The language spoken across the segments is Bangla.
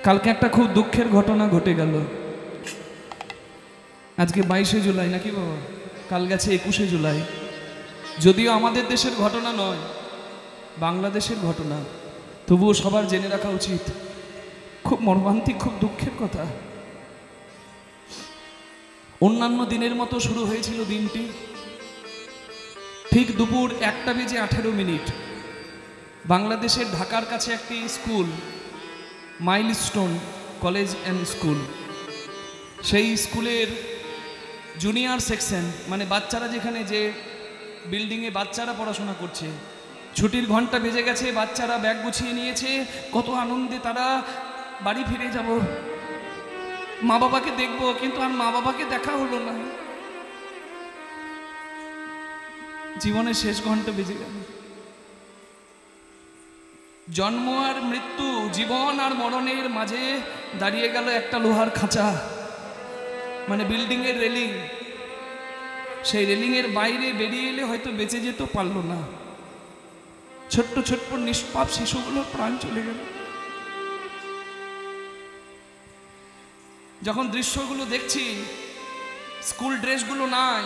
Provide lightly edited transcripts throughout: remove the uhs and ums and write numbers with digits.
কালকে একটা খুব দুঃখের ঘটনা ঘটে গেল। আজকে 22শে জুলাই নাকি বাবা? কাল গেছে 21শে জুলাই। যদিও আমাদের দেশের ঘটনা নয়, বাংলাদেশের ঘটনা, তবুও সবার জেনে রাখা উচিত। খুব মর্মান্তিক, খুব দুঃখের কথা। অন্যান্য দিনের মতো শুরু হয়েছিল দিনটি ঠিক দুপুর 1:18 বাংলাদেশের ঢাকার কাছে একটি school, milestone college and school, সেই স্কুলের জুনিয়র সেকশন, মানে বাচ্চারা যেখানে, যে বিল্ডিংয়ে বাচ্চারা পড়াশোনা করছে, ছুটির ঘন্টা বেজে গেছে, বাচ্চারা ব্যাগ গুছিয়ে নিয়েছে, কত আনন্দে তারা বাড়ি ফিরে যাব, মা বাবাকে দেখবো, কিন্তু আর মা বাবাকে দেখা হলো না। জীবনের শেষ ঘন্টা বেজে গেল। জন্ম আর মৃত্যু, জীবন আর মরণের মাঝে দাঁড়িয়ে গেল একটা লোহার খাঁচা, মানে বিল্ডিং এর রেলিং। সেই রেলিং এর বাইরে বেরিয়ে এলে হয়তো বেঁচে যেতে পারলো না। ছোট্ট ছোট্ট নিষ্পাপ শিশুগুলোর প্রাণ চলে গেল। যখন দৃশ্যগুলো দেখছি, স্কুল ড্রেসগুলো নাই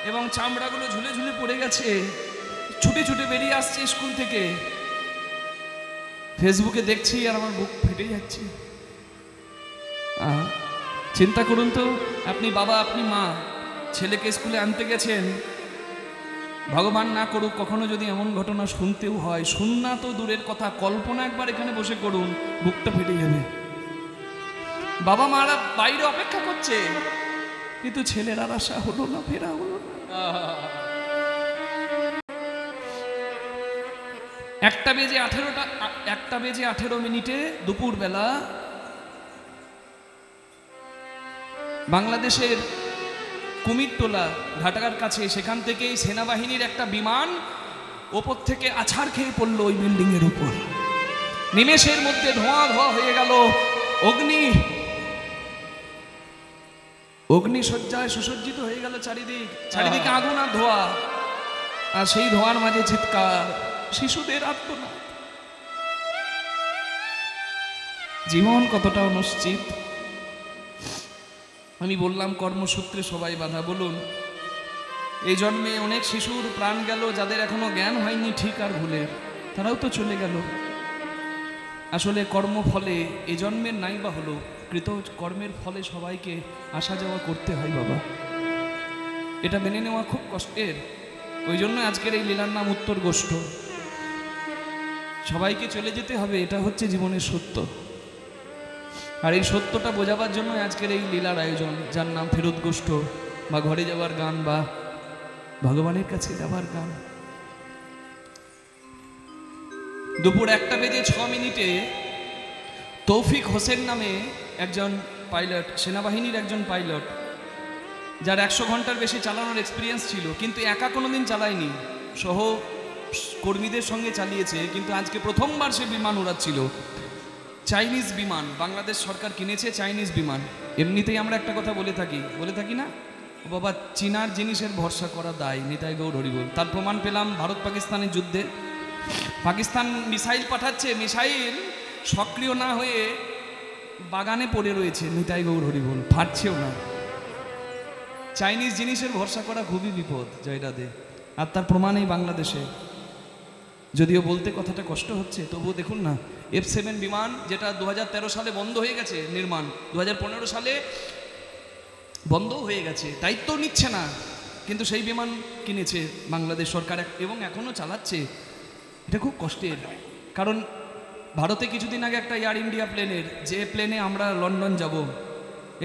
এবং চামড়াগুলো ঝুলে ঝুলে পড়ে গেছে, ছুটে ছুটে বেরিয়ে আসছে স্কুল থেকে, ফেসবুকে দেখছি আর আমার বুক ফেটে যাচ্ছে। চিন্তা করুন তো, আপনি বাবা, আপনি মা, ছেলেকে স্কুলে আনতে গেছেন, ভগবান না করুক কখনো যদি এমন ঘটনা শুনতেও হয়, শুননা তো দূরের কথা, কল্পনা একবার এখানে বসে করুন, বুকটা ফেটে যাবে। বাবা মারা বাইরে অপেক্ষা করছে, কিন্তু ছেলের আর আশা হলো না, ফেরা হলো না। 1:18 দুপুর বেলা বাংলাদেশের কুমিরটোলা ঘাটার কাছে, সেখান থেকে সেনাবাহিনীর একটা বিমান ওপর থেকে আছাড় খেয়ে পড়লো ওই বিল্ডিং এর উপর। নিমেষের মধ্যে ধোঁয়া ধোঁয়া হয়ে গেল। অগ্নিশয্যায় সুসজ্জিত হয়ে গেল চারিদিক, চারিদিকে আগুন আর ধোঁয়া, আর সেই ধোঁয়ার মাঝে চিৎকার, শিশুদের আর্তনাদ। জীবন কতটা অনিশ্চিত। আমি বললাম কর্মসূত্রে সবাই বাধা। বলুন, এই জন্মে অনেক শিশুর প্রাণ গেল, যাদের এখনো জ্ঞান হয়নি ঠিক আর ভুলের, তারাও তো চলে গেল। আসলে কর্মফলে এই জন্মের নাই বা হলো, কৃত কর্মের ফলে সবাইকে আসা যাওয়া করতে হয় বাবা। এটা মেনে নেওয়া খুব কষ্টের। ওই জন্য আজকের এই লীলার নাম উত্তর গোষ্ঠ। সবাইকে চলে যেতে হবে, এটা হচ্ছে জীবনের সত্য। আর এই সত্যটা বোঝাবার জন্য আজকের এই লীলার আয়োজন, যার নাম ফেরত গোষ্ঠ, বা ঘরে যাওয়ার গান, বা ভগবানের কাছে যাবার গান। দুপুর 1:06 তৌফিক হোসেন নামে একজন পাইলট, সেনাবাহিনীর একজন পাইলট, যার 100 ঘন্টার বেশি চালানোর এক্সপিরিয়েন্স ছিল, কিন্তু একা কোনোদিন চালায়নি, সহ কর্মীদের সঙ্গে চালিয়েছে। কিন্তু আজকে প্রথমবার সে বিমান উড়াচ্ছিল, চাইনিজ বিমান। বাংলাদেশ সরকার কিনেছে চাইনিজ বিমান। এমনিতেই আমরা একটা কথা বলে থাকি না, ও বাবা, চীনার জিনিসের ভরসা করা দায়, নিতাই গৌর হরিবোল। তার প্রমাণ পেলাম ভারত পাকিস্তানের যুদ্ধে। পাকিস্তান মিসাইল পাঠাচ্ছে, মিসাইল সক্রিয় না হয়ে বাগানে পড়ে রয়েছে, নিতাই গৌর হরিবোল, ফাটছেও না। চাইনিজ জিনিসের ভরসা করা খুবই বিপদ, জয়রাধে। আর তার প্রমাণ এই বাংলাদেশে। যদিও বলতে কথাটা কষ্ট হচ্ছে, তবুও দেখুন না, F-7 বিমান, যেটা 2013 সালে বন্ধ হয়ে গেছে নির্মাণ, 2015 সালে বন্ধও হয়ে গেছে, দায়িত্ব নিচ্ছে না, কিন্তু সেই বিমান কিনেছে বাংলাদেশ সরকার এবং এখনো চালাচ্ছে। এটা খুব কষ্টের, কারণ ভারতে কিছুদিন আগে একটা এয়ার ইন্ডিয়া প্লেনের, যে প্লেনে আমরা লন্ডন যাব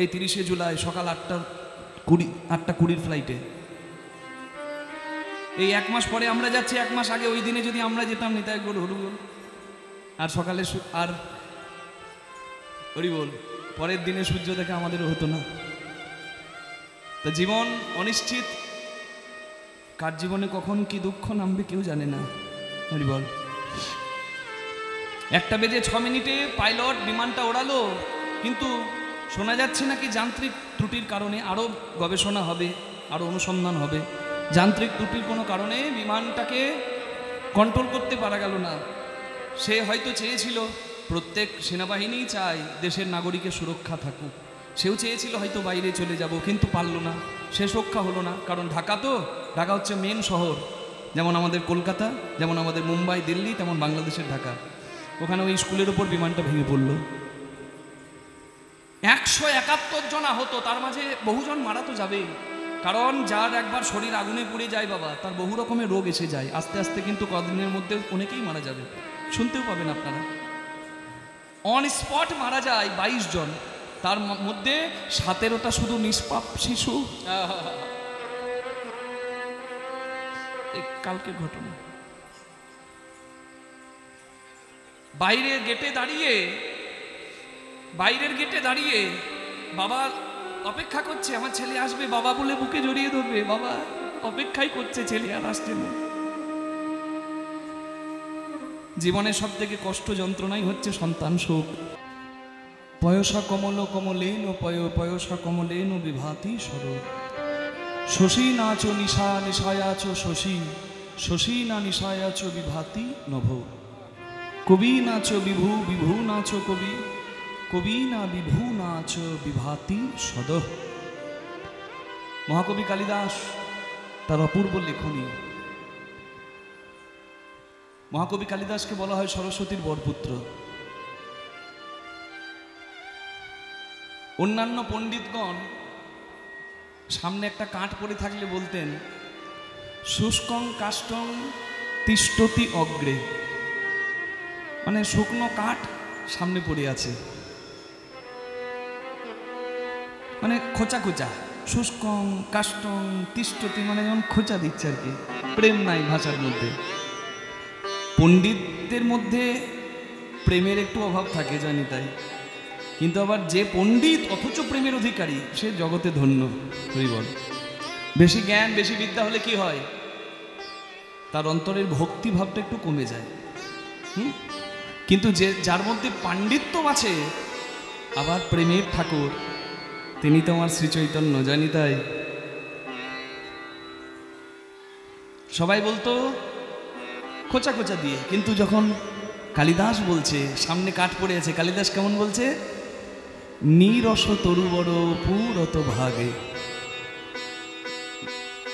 এই 30শে জুলাই সকাল 8:20 ফ্লাইটে, এই 1 মাস পরে আমরা যাচ্ছি। 1 মাস আগে ওই দিনে যদি আমরা যেতাম, নিতাই গৌর হরিবোল, আর সকালে আর হরিবোল, পরের দিনে সূর্য দেখা আমাদেরও হতো না। তা জীবন অনিশ্চিত, কার জীবনে কখন কি দুঃখ নামবে কেউ জানে না, হরিবোল। 1:06 পাইলট বিমানটা ওড়ালো, কিন্তু শোনা যাচ্ছে নাকি যান্ত্রিক ত্রুটির কারণে, আরও গবেষণা হবে, আরও অনুসন্ধান হবে, যান্ত্রিক ত্রুটির কোনো কারণে বিমানটাকে কন্ট্রোল করতে পারা গেল না। সে হয়তো চেয়েছিল প্রত্যেক সেনাবাহিনীই চায় দেশের নাগরিকের সুরক্ষা থাকুক। সেও চেয়েছিল হয়তো বাইরে চলে যাব, কিন্তু পারল না, সে রক্ষা হলো না। কারণ ঢাকা হচ্ছে মেন শহর, যেমন আমাদের কলকাতা, যেমন আমাদের মুম্বাই, দিল্লি, তেমন বাংলাদেশের ঢাকা। ওখানে ওই স্কুলের ওপর বিমানটা ভেঙে পড়লো। 171 জন আহত, তার মাঝে বহুজন মারা তো যাবেই। কারণ যার একবার শরীর আগুনে পুড়ে যায় বাবা, তার বহু রকমের রোগ এসে যায় আস্তে আস্তে, কিন্তু কদিনের মধ্যে অনেকেই মারা যাবে, শুনতেও পাবেন আপনারা। অন স্পট মারা যায় 22 জন, তার মধ্যে 17টা শুধু নিষ্পাপ শিশু। কালকের ঘটনা। বাইরের গেটে দাঁড়িয়ে বাবা অপেক্ষা করছে, আমার ছেলে আসবে, বাবা বলে বুকে জড়িয়ে ধরবে, বাবা অপেক্ষাই করছে, ছেলে আর আসছে না। জীবনের সব থেকে কষ্ট যন্ত্রণাই হচ্ছে সন্তান শোক। পয়সা কমল কমলেন পয়সা কমলেন বিভাতি সর, শশী নাচ নিশা নিশায়াচ শশী, শশী না নিশায়াচ বিভাতি নভ, কবি নাচ বিভু বিভু নাচ কবি, কবি না বিভু নাচ বিভাতি সদ। মহাকবি কালিদাস তার অপূর্ব লেখনী। মহাকবি কালিদাসকে বলা হয় সরস্বতীর বরপুত্র। অন্যান্য পণ্ডিতগণ সামনে একটা কাঠ পড়ে থাকলে বলতেন শুষ্কং কাষ্টং তিষ্ঠতি অগ্রে, মানে শুকনো কাঠ সামনে পড়ে আছে, মানে খোঁচা খোঁচা। শুষ্কং কাষ্টং তিষ্ঠতি মানে যেমন খোঁচা দিচ্ছে আর কি, প্রেম নাই ভাষার মধ্যে। পণ্ডিতদের মধ্যে প্রেমের একটু অভাব থাকে জানি তাই, কিন্তু আবার যে পণ্ডিত অথচ প্রেমের অধিকারী সে জগতে ধন্য। হরিবল। বেশি জ্ঞান বেশি বিদ্যা হলে কি হয়, তার অন্তরের ভক্তি ভাবটা একটু কমে যায়। কিন্তু যার মধ্যে পাণ্ডিত্য আছে, আবার প্রেমের ঠাকুর, তিনি তো আমার শ্রী চৈতন্য, জানি তাই। সবাই বলতো খোঁচা খোঁচা দিয়ে, কিন্তু যখন কালিদাস বলছে সামনে কাঠ পড়ে আছে, কালিদাস কেমন বলছে, নিরস তরু বড় পুরত ভাগে।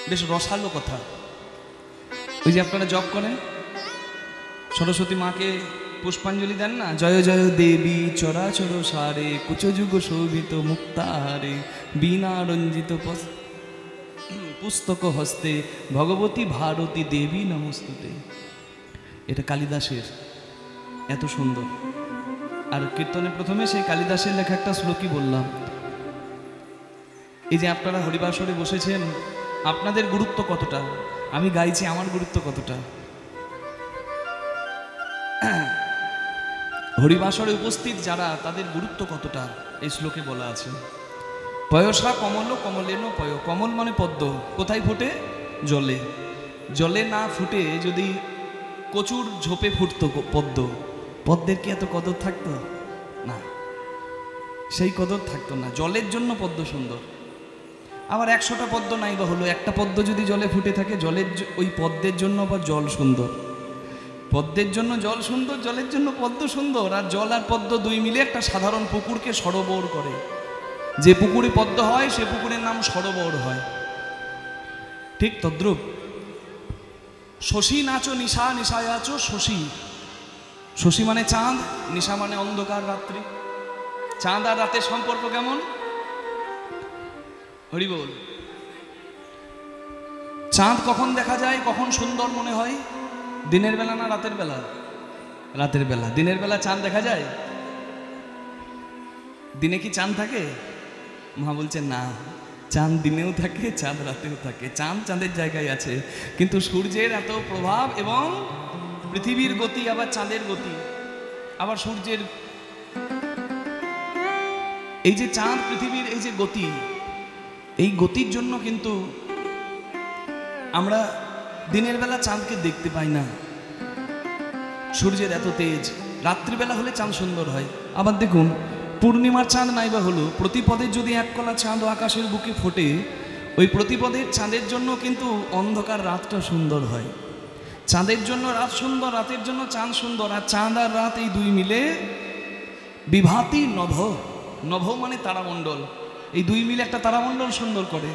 বেশ রসালো কথা। ওই যে আপনারা জপ করেন, সরস্বতী মাকে পুষ্পাঞ্জলি দেন না, জয় জয় দেবী চরাচর সারে, কুচযুগ শোভিত মুক্তাহারে, বীণা রঞ্জিত পুস্তক হস্তে, ভগবতী ভারতী দেবী নমস্তুতে। এটা কালিদাসের, এত সুন্দর। আর কীর্তনের প্রথমে সেই কালিদাসের লেখা একটা শ্লোকই বললাম। এই যে আপনারা হরিবাসরে বসেছেন, আপনাদের গুরুত্ব কতটা, আমি গাইছি আমার গুরুত্ব কতটা। হরিবাসরে উপস্থিত যারা, তাদের গুরুত্ব কতটা এই শ্লোকে বলা আছে। পয়সা কমল কমলেন পয়, কমল মানে পদ্ম, কোথায় ফোটে, জলে। জলে না ফুটে যদি কচুর ঝোপে ফুটতো পদ্ম, পদ্মের কি এত কদর থাকতো না, সেই কদর থাকতো না। জলের জন্য পদ্ম সুন্দর। আবার 100টা পদ্ম নাই বা হলো, একটা পদ্ম যদি জলে ফুটে থাকে, জলের ওই পদ্মের জন্য আবার জল সুন্দর। পদ্মের জন্য জল সুন্দর, জলের জন্য পদ্ম সুন্দর। আর জল আর পদ্ম দুই মিলে একটা সাধারণ পুকুরকে সরোবর করে। যে পুকুরে পদ্ম হয় সে পুকুরের নাম সরোবর হয়। ঠিক তদ্রূপ শশী নাচো নিশা নিশায়াচো শশী। শশী মানে চাঁদ, নিশা মানে অন্ধকার রাত্রি। চাঁদ আর রাতের সম্পর্ক কেমন, হরি বল। চাঁদ কখন দেখা যায়, কখন সুন্দর মনে হয়, দিনের বেলা না রাতের বেলা? রাতের বেলা। দিনের বেলা চাঁদ দেখা যায়? দিনে কি চাঁদ থাকে? মা বলছে না, চাঁদ দিনেও থাকে, চাঁদ রাতেও থাকে। চাঁদ চাঁদের জায়গায় আছে, কিন্তু সূর্যের এত প্রভাব এবং পৃথিবীর গতি, আবার চাঁদের গতি, আবার সূর্যের এই যে চাঁদ পৃথিবীর এই যে গতি, এই গতির জন্য কিন্তু আমরা দিনের বেলা চাঁদকে দেখতে পাই না। সূর্যের এত তেজ, রাত্রিবেলা হলে চাঁদ সুন্দর হয়। আবার দেখুন, পূর্ণিমার চাঁদ নাইবা হলো, প্রতিপদের যদি এক কলা চাঁদ আকাশের বুকে ফোটে, ওই প্রতিপদের চাঁদের জন্য কিন্তু অন্ধকার রাতটা সুন্দর হয়। চাঁদের জন্য রাত সুন্দর, রাতের জন্য চাঁদ সুন্দর। আর চাঁদ আর রাত এই দুই মিলে বিভাতি নভ, নভ মানে তারামণ্ডল, এই দুই মিলে একটা তারামণ্ডল সুন্দর করে।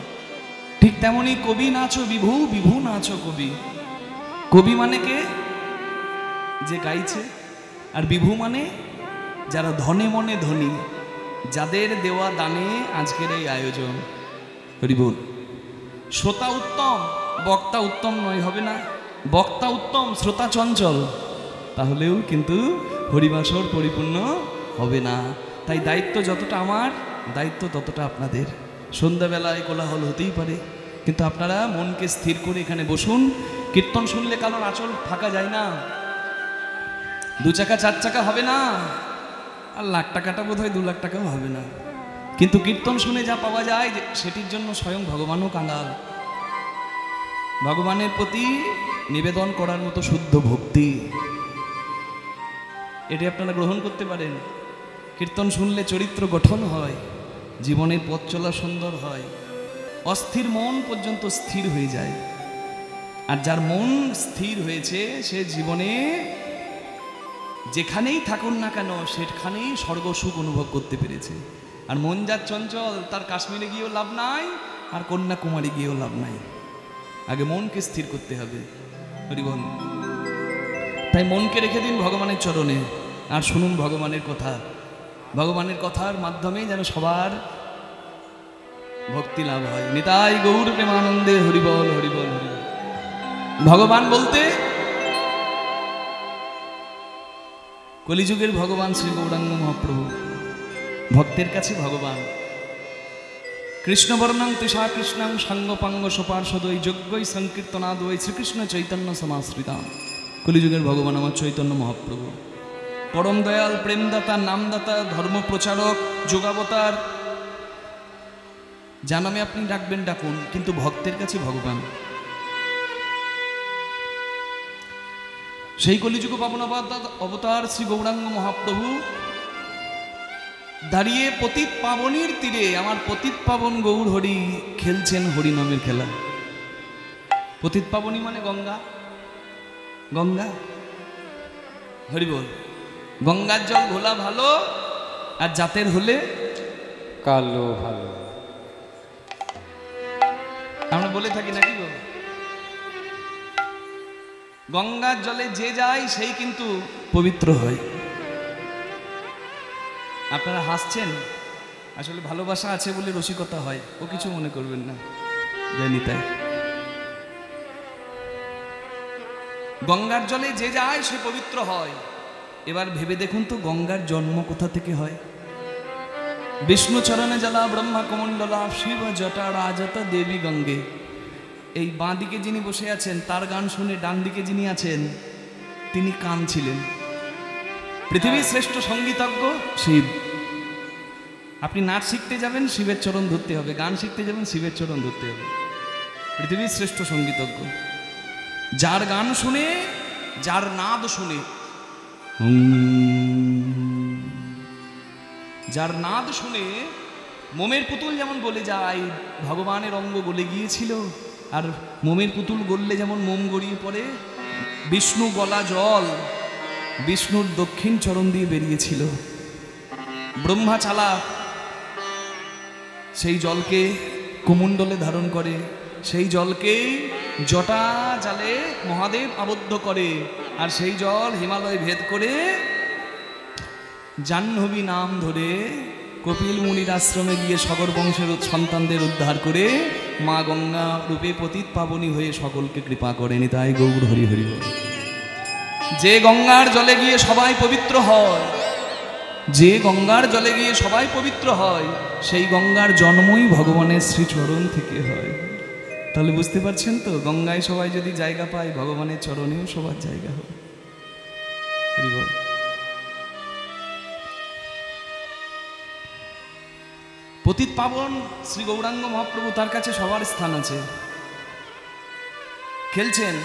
ঠিক তেমনি কবি নাচো বিভু, বিভু নাচো কবি। কবি মানে কে? যে গাইছে। আর বিভু মানে যারা ধনে মনে ধনী, যাদের দেওয়া দানে আজকের এই আয়োজন। হরি বল। শ্রোতা উত্তম, বক্তা উত্তম নয়, হবে না। বক্তা উত্তম, শ্রোতা চঞ্চল, তাহলেও কিন্তু হরিবাসর পরিপূর্ণ হবে না। তাই দায়িত্ব যতটা আমার, দায়িত্ব ততটা আপনাদের। সন্ধ্যাবেলায় কোলাহল হতেই পারে, কিন্তু আপনারা মনকে স্থির করে এখানে বসুন। কীর্তন শুনলে কারোর আঁচল ফাঁকা যায় না, 2 চাকা 4 চাকা হবে না, আর লাখ টাকাটা বোধ হয় 2 লাখ টাকাও হবে না। কিন্তু কীর্তন শুনে যা পাওয়া যায় সেটির জন্য স্বয়ং ভগবানও কাঙাল। ভগবানের প্রতি নিবেদন করার মতো শুদ্ধ ভক্তি, এটি আপনারা গ্রহণ করতে পারেন। কীর্তন শুনলে চরিত্র গঠন হয়, জীবনের পথ চলা সুন্দর হয়, অস্থির মন পর্যন্ত স্থির হয়ে যায়। আর যার মন স্থির হয়েছে সে জীবনে যেখানেই থাকুন না কেন সেখানেই স্বর্গ সুখ অনুভব করতে পেরেছে। আর মন যার চঞ্চল, তার কাশ্মীরে গিয়েও লাভ নাই, আর কন্যাকুমারী গিয়েও লাভ নাই। আগে মনকে স্থির করতে হবে। হরিবল। তাই মনকে রেখে দিন ভগবানের চরণে, আর শুনুন ভগবানের কথা। ভগবানের কথার মাধ্যমে যেন সবার ভক্তি লাভ হয়। নিতাই গৌর প্রেমানন্দে হরিবল হরিবল হরিবল। ভগবান বলতে কলিযুগের ভগবান শ্রী গৌরাঙ্গ মহাপ্রভু, ভক্তের কাছে ভগবান। কৃষ্ণবর্ণং তৃষা কৃষ্ণং সাঙ্গপাঙ্গ সোপার্ষদৈ যজ্ঞই সংকীর্তনাদৈ শ্রীকৃষ্ণ চৈতন্য সমাশ্রিতাম। কলিযুগের ভগবান আমার চৈতন্য মহাপ্রভু, পরম দয়াল, প্রেমদাতা, নামদাতা, ধর্মপ্রচারক, যোগাবতার। যা নামে আপনি ডাকবেন ডাকুন, কিন্তু ভক্তের কাছে ভগবান। সেই কলিযুগ পাবন অবতার শ্রী গৌরাঙ্গ মহাপ্রভু দাঁড়িয়ে পতিত পাবনীর তীরে, আমার পতিত পাবন গৌর হরি খেলছেন হরি নামের খেলা। পতিত পাবনী মানে গঙ্গা, গঙ্গা। হরি বল। গঙ্গার জল ঘোলা ভালো, আর জাতের হলে কালো ভালো। আমরা বলে থাকি নাকি গো? গঙ্গার জলে যে যায় সেই কিন্তু পবিত্র হয়। আপনারা হাসছেন, আসলে ভালোবাসা আছে বলে রসিকতা হয়, ও কিছু মনে করবেন না, জানি তাই। গঙ্গার জলে যে যায় সে পবিত্র হয়। এবার ভেবে দেখুন তো, গঙ্গার জন্ম কোথা থেকে হয়? বিষ্ণু চরণে জলা ব্রহ্মা কমণ্ডলা শিব জটা রাজতা দেবী গঙ্গে। এই বাঁ দিকে যিনি বসে আছেন তার গান শুনে ডান দিকে যিনি আছেন তিনি কান ছিলেন। পৃথিবীর শ্রেষ্ঠ সঙ্গীতজ্ঞ শিব। আপনি নাচ শিখতে যাবেন, শিবের চরণ ধরতে হবে। গান শিখতে যাবেন, শিবের চরণ ধরতে হবে। পৃথিবীর শ্রেষ্ঠ সঙ্গীতজ্ঞ, যার গান শুনে, যার নাদ শুনে, যার নাদ শুনে মোমের পুতুল যেমন বলে যায় ভগবানের অঙ্গ গলে গিয়েছিল, আর মোমের পুতুল গললে যেমন মোম গড়িয়ে পড়ে, বিষ্ণু গলা জল বিষ্ণুর দক্ষিণ চরণ দিয়ে বেরিয়েছিল। ব্রহ্মা চালা সেই জলকে কুমণ্ডলে ধারণ করে, সেই জলকে জটা জালে মহাদেব আবদ্ধ করে, আর সেই জল হিমালয় ভেদ করে জাহ্নবী নাম ধরে কপিল মুনির আশ্রমে গিয়ে সগর বংশের সন্তানদের উদ্ধার করে মা গঙ্গা রূপে পতিত পাবনী হয়ে সকলকে কৃপা করেনি। তাই গৌর হরি হরি বল। যে গঙ্গার জলে গিয়ে সবাই পবিত্র হয়, যে গঙ্গার জলে গিয়ে সবাই পবিত্র হয়, সেই গঙ্গার জন্মই ভগবানের শ্রীচরণ থেকে হয়। তাহলে বুঝতে পারছেন তো, গঙ্গায় সবাই যদি জায়গা পায়, ভগবানের চরণেও সবার জায়গা হবে। হরি বল। পতিত পাবন শ্রী গৌরাঙ্গ মহাপ্রভু, তার কাছে সবার স্থান আছে। খেলছেন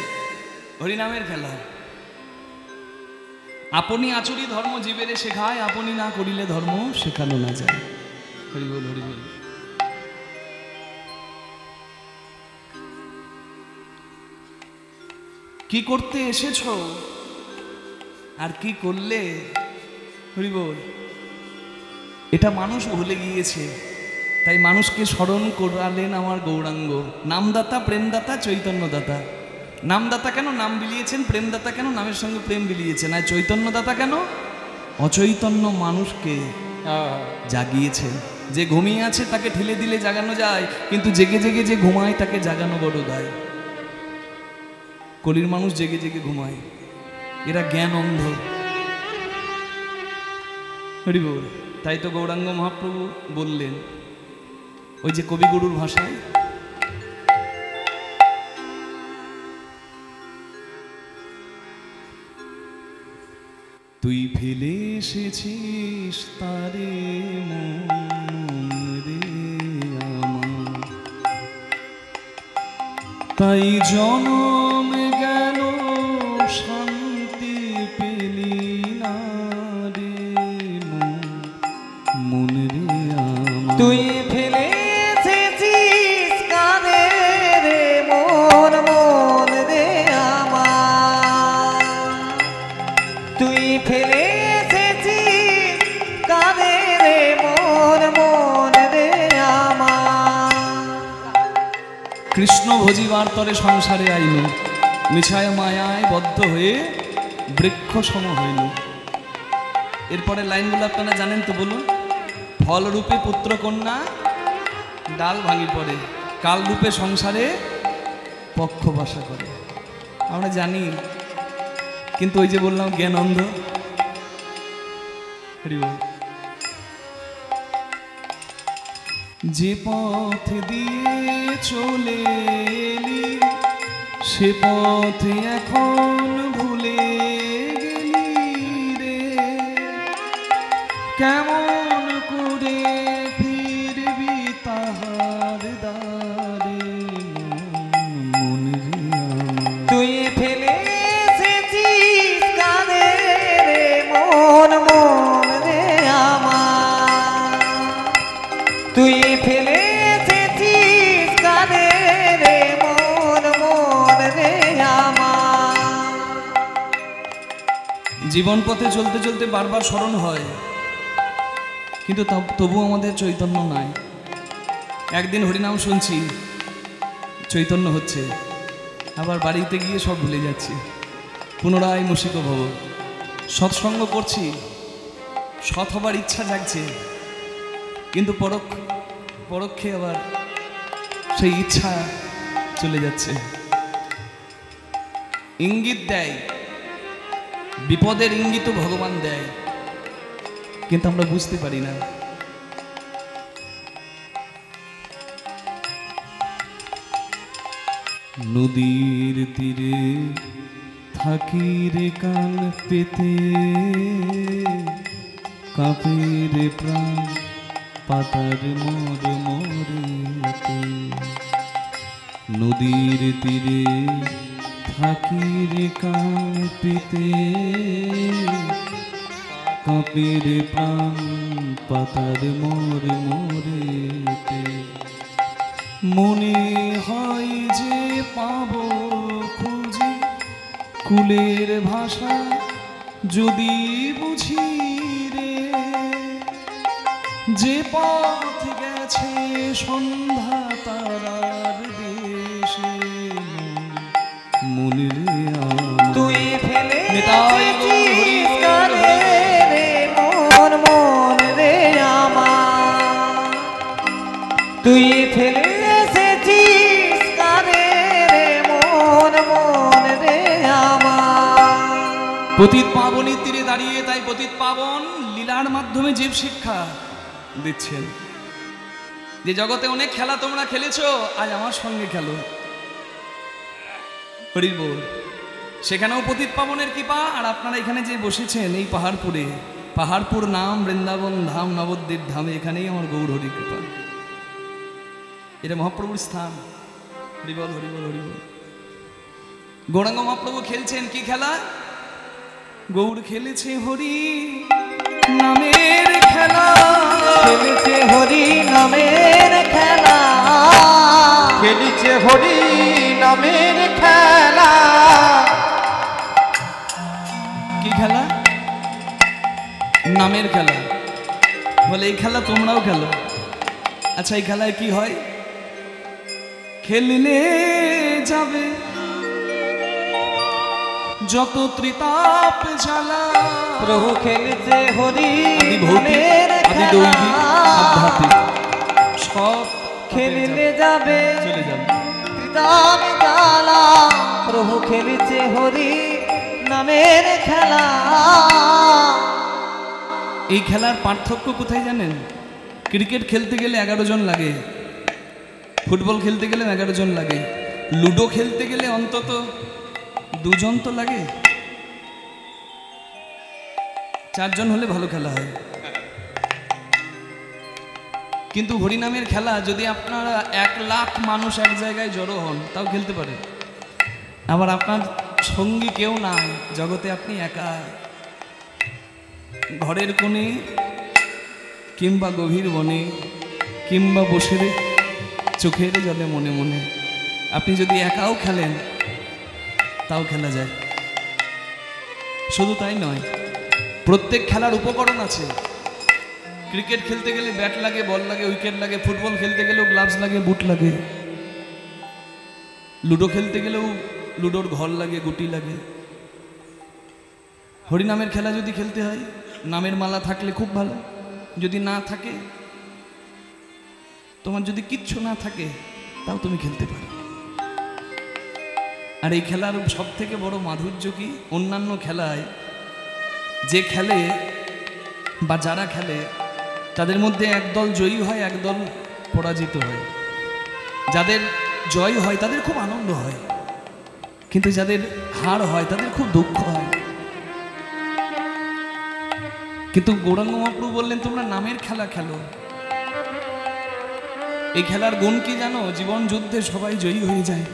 হরিনামের খেলা। আপনি আচরি ধর্ম জীবেরে শেখায়, আপনি না করিলে ধর্ম শেখানো না যায়। হরি বল হরি বল। কি করতে এসেছো আর কি করলে? হরি বল। এটা মানুষ ভুলে গিয়েছে, তাই মানুষকে স্মরণ করালেন আমার গৌরাঙ্গ। নামদাতা, প্রেমদাতা, চৈতন্যদাতা। নামদাতা কেন? নাম বিলিয়েছেন। প্রেমদাতা কেন? নামের সঙ্গে প্রেম বিলিয়েছেন। আর চৈতন্যদাতা কেন? অচৈতন্য মানুষকে জাগিয়েছেন। যে ঘুমিয়ে আছে তাকে ঠেলে দিলে জাগানো যায়, কিন্তু জেগে জেগে যে ঘুমায় তাকে জাগানো বড় দায়। কলির মানুষ জেগে জেগে ঘুমায়, এরা জ্ঞান অন্ধ। হরি বল। তাই তো গৌরাঙ্গ মহাপ্রভু বললেন ওই যে কবিগুরুর ভাষায়, তুই ফেলে এসেছিস তারে মন রে আমার, তাই জনম গেল শান্তি পেলি না রে মন রে আমার। তুই ফেলে এসেছিস কাঁদে রে মন, মন রে আমার। তুই ফেলে এসেছিস কাঁদে রে মন, মন রে আমার। কৃষ্ণ ভজিবার তরে সংসারে আইল, মিছায় মায়ায় বদ্ধ হয়ে বৃক্ষ সম হইল। এরপরে লাইনগুলো আপনারা জানেন তো, বলুন। ফলরূপে পুত্র কন্যা ডাল ভাঙি পড়ে, কাল রূপে সংসারে পক্ষ বাসা করে। আমরা জানি, কিন্তু ওই যে বললাম জ্ঞান অন্ধ। হরি বল। যে পথ দিয়ে চলে এলি সে পথে এখন ভুলে গেলি রে, কেমন করে ফিরবি তাহার দ্বারে মন রে আমার। তুই ফেলে এসেছিস কাঁদে রে মন, মন রে আমার। তুই ফেলে এসেছিস কাঁদে রে মন, মন রে আমার। জীবন পথে চলতে চলতে বারবার স্মরণ হয়, কিন্তু তবু আমাদের চৈতন্য নাই। একদিন হরিনাম শুনছি, চৈতন্য হচ্ছে, আবার বাড়িতে গিয়ে সব ভুলে যাচ্ছি, পুনরায় মুশিক ভব। সৎসঙ্গ করছি, সৎ হবার ইচ্ছা জাগছে, কিন্তু পরোক্ষে আবার সেই ইচ্ছা চলে যাচ্ছে। ইঙ্গিত দেয়, বিপদের ইঙ্গিতও ভগবান দেয়, কিন্তু আমরা বুঝতে পারি না। নদীর তীরে থাকি রে কান পেতে, কাঁপে রে প্রাণ পাতার মোর মোরেতে। নদীর তীরে থাকি রে কান পেতে, কাঁপে রে প্রাণ পাতার মোর মোরেতে। মনে হয় যে পাবো খুঁজে কুলের ভাষা যদি বুঝি রে, যে পথ গেছে সন্ধ্যা তারার দেশে মনে রে আমার। তুই ফেলে নিতাই এসেছিস গৌর কাঁদে রে মন, মন রে আমার। তুই ফেলে এসেছিস কাঁদে রে মন, মন রে আমার। পতিত পাবনের তীরে দাঁড়িয়ে তাই পতিত পাবন লীলার মাধ্যমে জীব শিক্ষা দিচ্ছেন, যে জগতে অনেক খেলা তোমরা খেলেছো, আজ আমার সঙ্গে খেলো। হরি বল। সেখানেও পতিত পাবনের কৃপা, আর আপনারা এখানে যে বসেছেন এই পাহাড়পুরে, পাহাড়পুর নাম বৃন্দাবন ধাম নবদ্বীপ ধামে, এখানেই আমার গৌর হরি কৃপা। এটা মহাপ্রভুর স্থান। হরি বল, হরি বল, হরি বল। গৌরাঙ্গ মহাপ্রভু খেলছেন কি খেলা? গৌর খেলেছে হরি নামের খেলা, খেলেছে হরি নামের খেলা, খেলিছে হরি নামের খেলা। কি খেলা? নামের খেলা। বলে এই খেলা তোমরাও খেলো। আচ্ছা এই খেলায় কি হয়? খেললে যাবে যত ত্রিতাপ জ্বালা। প্রভু খেলছে হরি আদি ভৌতিক, নামের আদি খেলা। দৈবিক, আধ্যাত্মিক সব খেললে যাবে চলে যাবে। ত্রিতাপ জ্বালা। প্রভু খেলছে হরি নামের খেলা। এই খেলার পার্থক্য কোথায় জানেন? ক্রিকেট খেলতে গেলে 11 জন লাগে, ফুটবল খেলতে গেলে 11 জন লাগে, লুডো খেলতে গেলে অন্তত 2 জন তো লাগে, 4 জন হলে ভালো খেলা হয়। কিন্তু হরিনামের খেলা যদি আপনারা 1 লাখ মানুষ এক জায়গায় জড়ো হন তাও খেলতে পারেন। আবার আপনার সঙ্গী কেউ নাই, জগতে আপনি একা, ঘরের কোণে কিংবা গভীর বনে কিংবা বসে চোখের জলে মনে মনে আপনি যদি একাও খেলেন তাও খেলা যায়। শুধু তাই নয়, প্রত্যেক খেলার উপকরণ আছে। ক্রিকেট খেলতে গেলে ব্যাট লাগে, বল লাগে, উইকেট লাগে, ফুটবল খেলতে গেলেও গ্লাভস লাগে, বুট লাগে, লুডো খেলতে গেলেও লুডোর ঘর লাগে, গুটি লাগে। হরিনামের খেলা যদি খেলতে হয়, নামের মালা থাকলে খুব ভালো, যদি না থাকে, তোমার যদি কিচ্ছু না থাকে তাও তুমি খেলতে পারো। আর এই খেলার সব থেকে বড় মাধুর্য কি? অন্যান্য খেলায় যে খেলে বা যারা খেলে তাদের মধ্যে একদল জয়ী হয়, একদল পরাজিত হয়। যাদের জয় হয় তাদের খুব আনন্দ হয়, কিন্তু যাদের হার হয় তাদের খুব দুঃখ হয়। কিন্তু গৌরাঙ্গ মহাপ্রভু বললেন তোমরা নামের খেলা খেলো। এই খেলার গুণ কি জানো? জীবন যুদ্ধে সবাই জয়ী হয়ে যায়,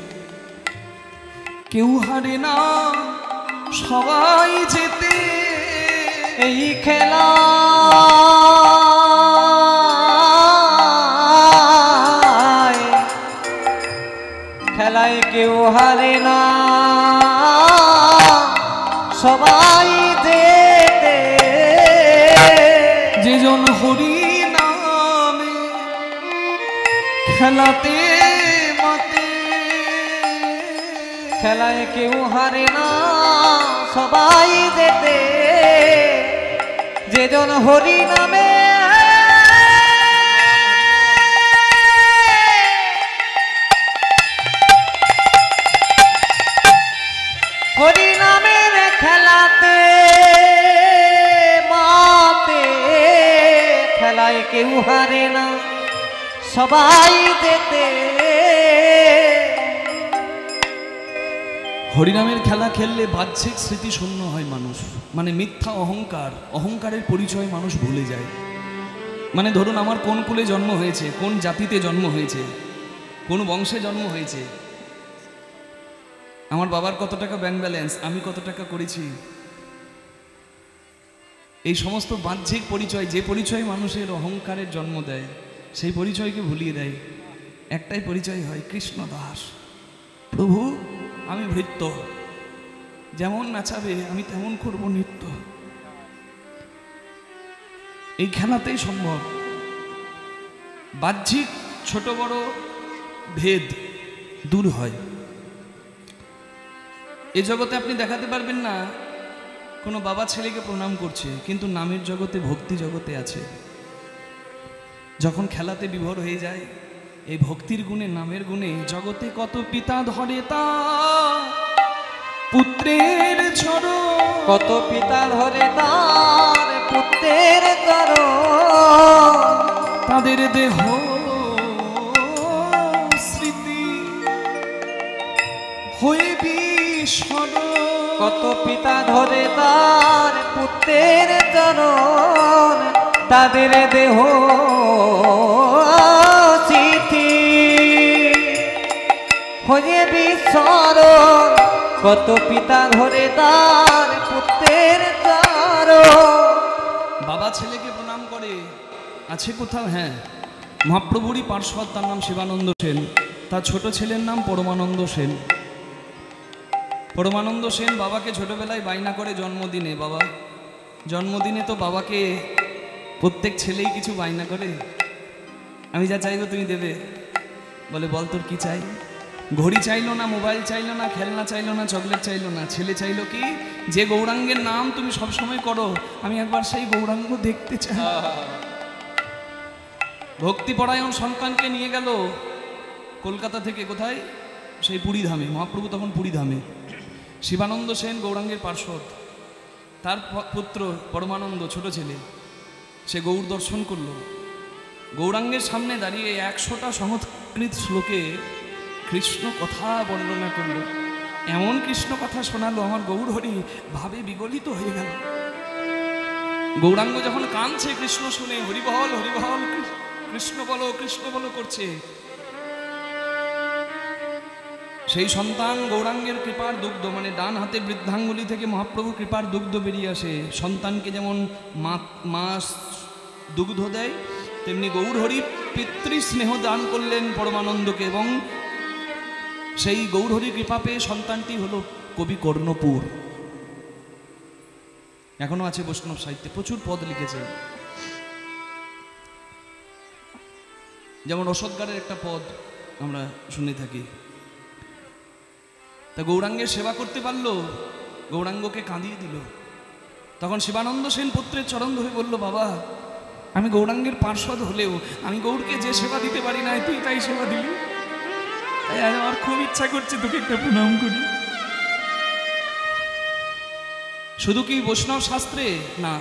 কেউ হারে না, সবাই জেতে। এই খেলা খেলায় কেউ হারে না, সবাই জেতে। যেজন হরি নামে খেলাতে মাতে, খেলায় কেউ হারে না, সবাই জেতে। যেজন হরি নামে হরি নামের খেলাতে মাতে, খেলায় কেউ হারে না, সবাই জেতে। হরিনামের খেলা খেললে বাহ্যিক স্মৃতি শূন্য হয় মানুষ, মানে মিথ্যা অহংকার, অহংকারের পরিচয় মানুষ ভুলে যায়। মানে ধরুন আমার কোন কুলে জন্ম হয়েছে, কোন জাতিতে জন্ম হয়েছে, কোন বংশে জন্ম হয়েছে, আমার বাবার কত টাকা ব্যাংক ব্যালেন্স, আমি কত টাকা করেছি, এই সমস্ত বাহ্যিক পরিচয়, যে পরিচয় মানুষের অহংকারের জন্ম দেয়, সেই পরিচয়কে ভুলিয়ে দেয়। একটাই পরিচয় হয়, কৃষ্ণ দাস, প্রভু আমি ভৃত্য, যেমন নাচাবে আমি তেমন করব নৃত্য। এই খেলাতেই সম্ভব। বাহ্যিক ছোট বড় ভেদ দূর হয়। এ জগতে আপনি দেখাতে পারবেন না কোনো বাবা ছেলেকে প্রণাম করছে, কিন্তু নামের জগতে, ভক্তি জগতে আছে। যখন খেলাতে বিভোর হয়ে যায়, এই ভক্তির গুণে, নামের গুণে, জগতে কত পিতা ধরে তা পুত্রের ঝড়, কত পিতা ধরে তার পুত্রের চরণ, তাদের দেহ স্মৃতি হয়ে বিস্মর। কত পিতা ধরে তার পুত্রের চরণ, তাদের দেহ স্মৃতি হয়ে বিস্মরণ। কত পিতা ধরে তার পুত্রের চরণ। বাবা ছেলেকে প্রণাম করে আছে কোথাও? হ্যাঁ, মহাপ্রভুরই পার্শ্বদ, তার নাম শিবানন্দ সেন, তার ছোট ছেলের নাম পরমানন্দ সেন। পরমানন্দ সেন বাবাকে ছোটবেলায় বায়না করে জন্মদিনে, বাবা জন্মদিনে তো বাবাকে প্রত্যেক ছেলেই কিছু বায়না করে, আমি যা চাইবো তুমি দেবে। বলে বল তোর কি চাই? ঘড়ি চাইলো না, মোবাইল চাইলো না, খেলনা চাইলো না, চকলেট চাইলো না, ছেলে চাইলো কি, যে গৌরাঙ্গের নাম তুমি সবসময় করো আমি একবার সেই গৌরাঙ্গ দেখতে চাই। ভক্তিপরায়ণ সন্তানকে নিয়ে গেল কলকাতা থেকে কোথায়, সেই পুরীধামে। মহাপ্রভু তখন পুরীধামে। শিবানন্দ সেন গৌরাঙ্গের পার্শ্বদ, তার পুত্র পরমানন্দ ছোট ছেলে, সে গৌর দর্শন করলো। গৌরাঙ্গের সামনে দাঁড়িয়ে 100টা সংস্কৃত শ্লোকে কৃষ্ণ কথা বর্ণনা করল। এমন কৃষ্ণ কথা শোনালো আমার গৌর হরি ভাবে বিগলিত হয়ে গেল। গৌরাঙ্গ যখন কাঁদছে কৃষ্ণ শুনে, হরিবল হরিবল কৃষ্ণ বলো কৃষ্ণ বলো করছে, সেই সন্তান গৌরাঙ্গের কৃপার দুগ্ধ, মানে ডান হাতের বৃদ্ধাঙ্গুলি থেকে মহাপ্রভুর কৃপার দুগ্ধ বেরিয়ে আসে। সন্তানকে যেমন মা দুগ্ধ দেয়, তেমনি গৌর হরি পিতৃ স্নেহ দান করলেন পরমানন্দকে, এবং সেই গৌর হরি কৃপা পেয়ে সন্তানটি হলো কবি কর্ণপুর। এখনো আছে বৈষ্ণব সাহিত্যে, প্রচুর পদ লিখেছে। যেমন রসদগারের একটা পদ আমরা শুনে থাকি। তা গৌরাঙ্গের সেবা করতে পারলো, গৌরাঙ্গকে কাঁদিয়ে দিল। তখন শিবানন্দ সেন পুত্রের চরণ ধরে বলল, বাবা আমি গৌরাঙ্গের পার্শ্বদ হলেও আমি গৌরকে যে সেবা দিতে পারি না, তুই তাই সেবা দিলি, তাই আমার খুব ইচ্ছা করছে তোকে একটা প্রণাম করি। শুধু কি বৈষ্ণব শাস্ত্রে না,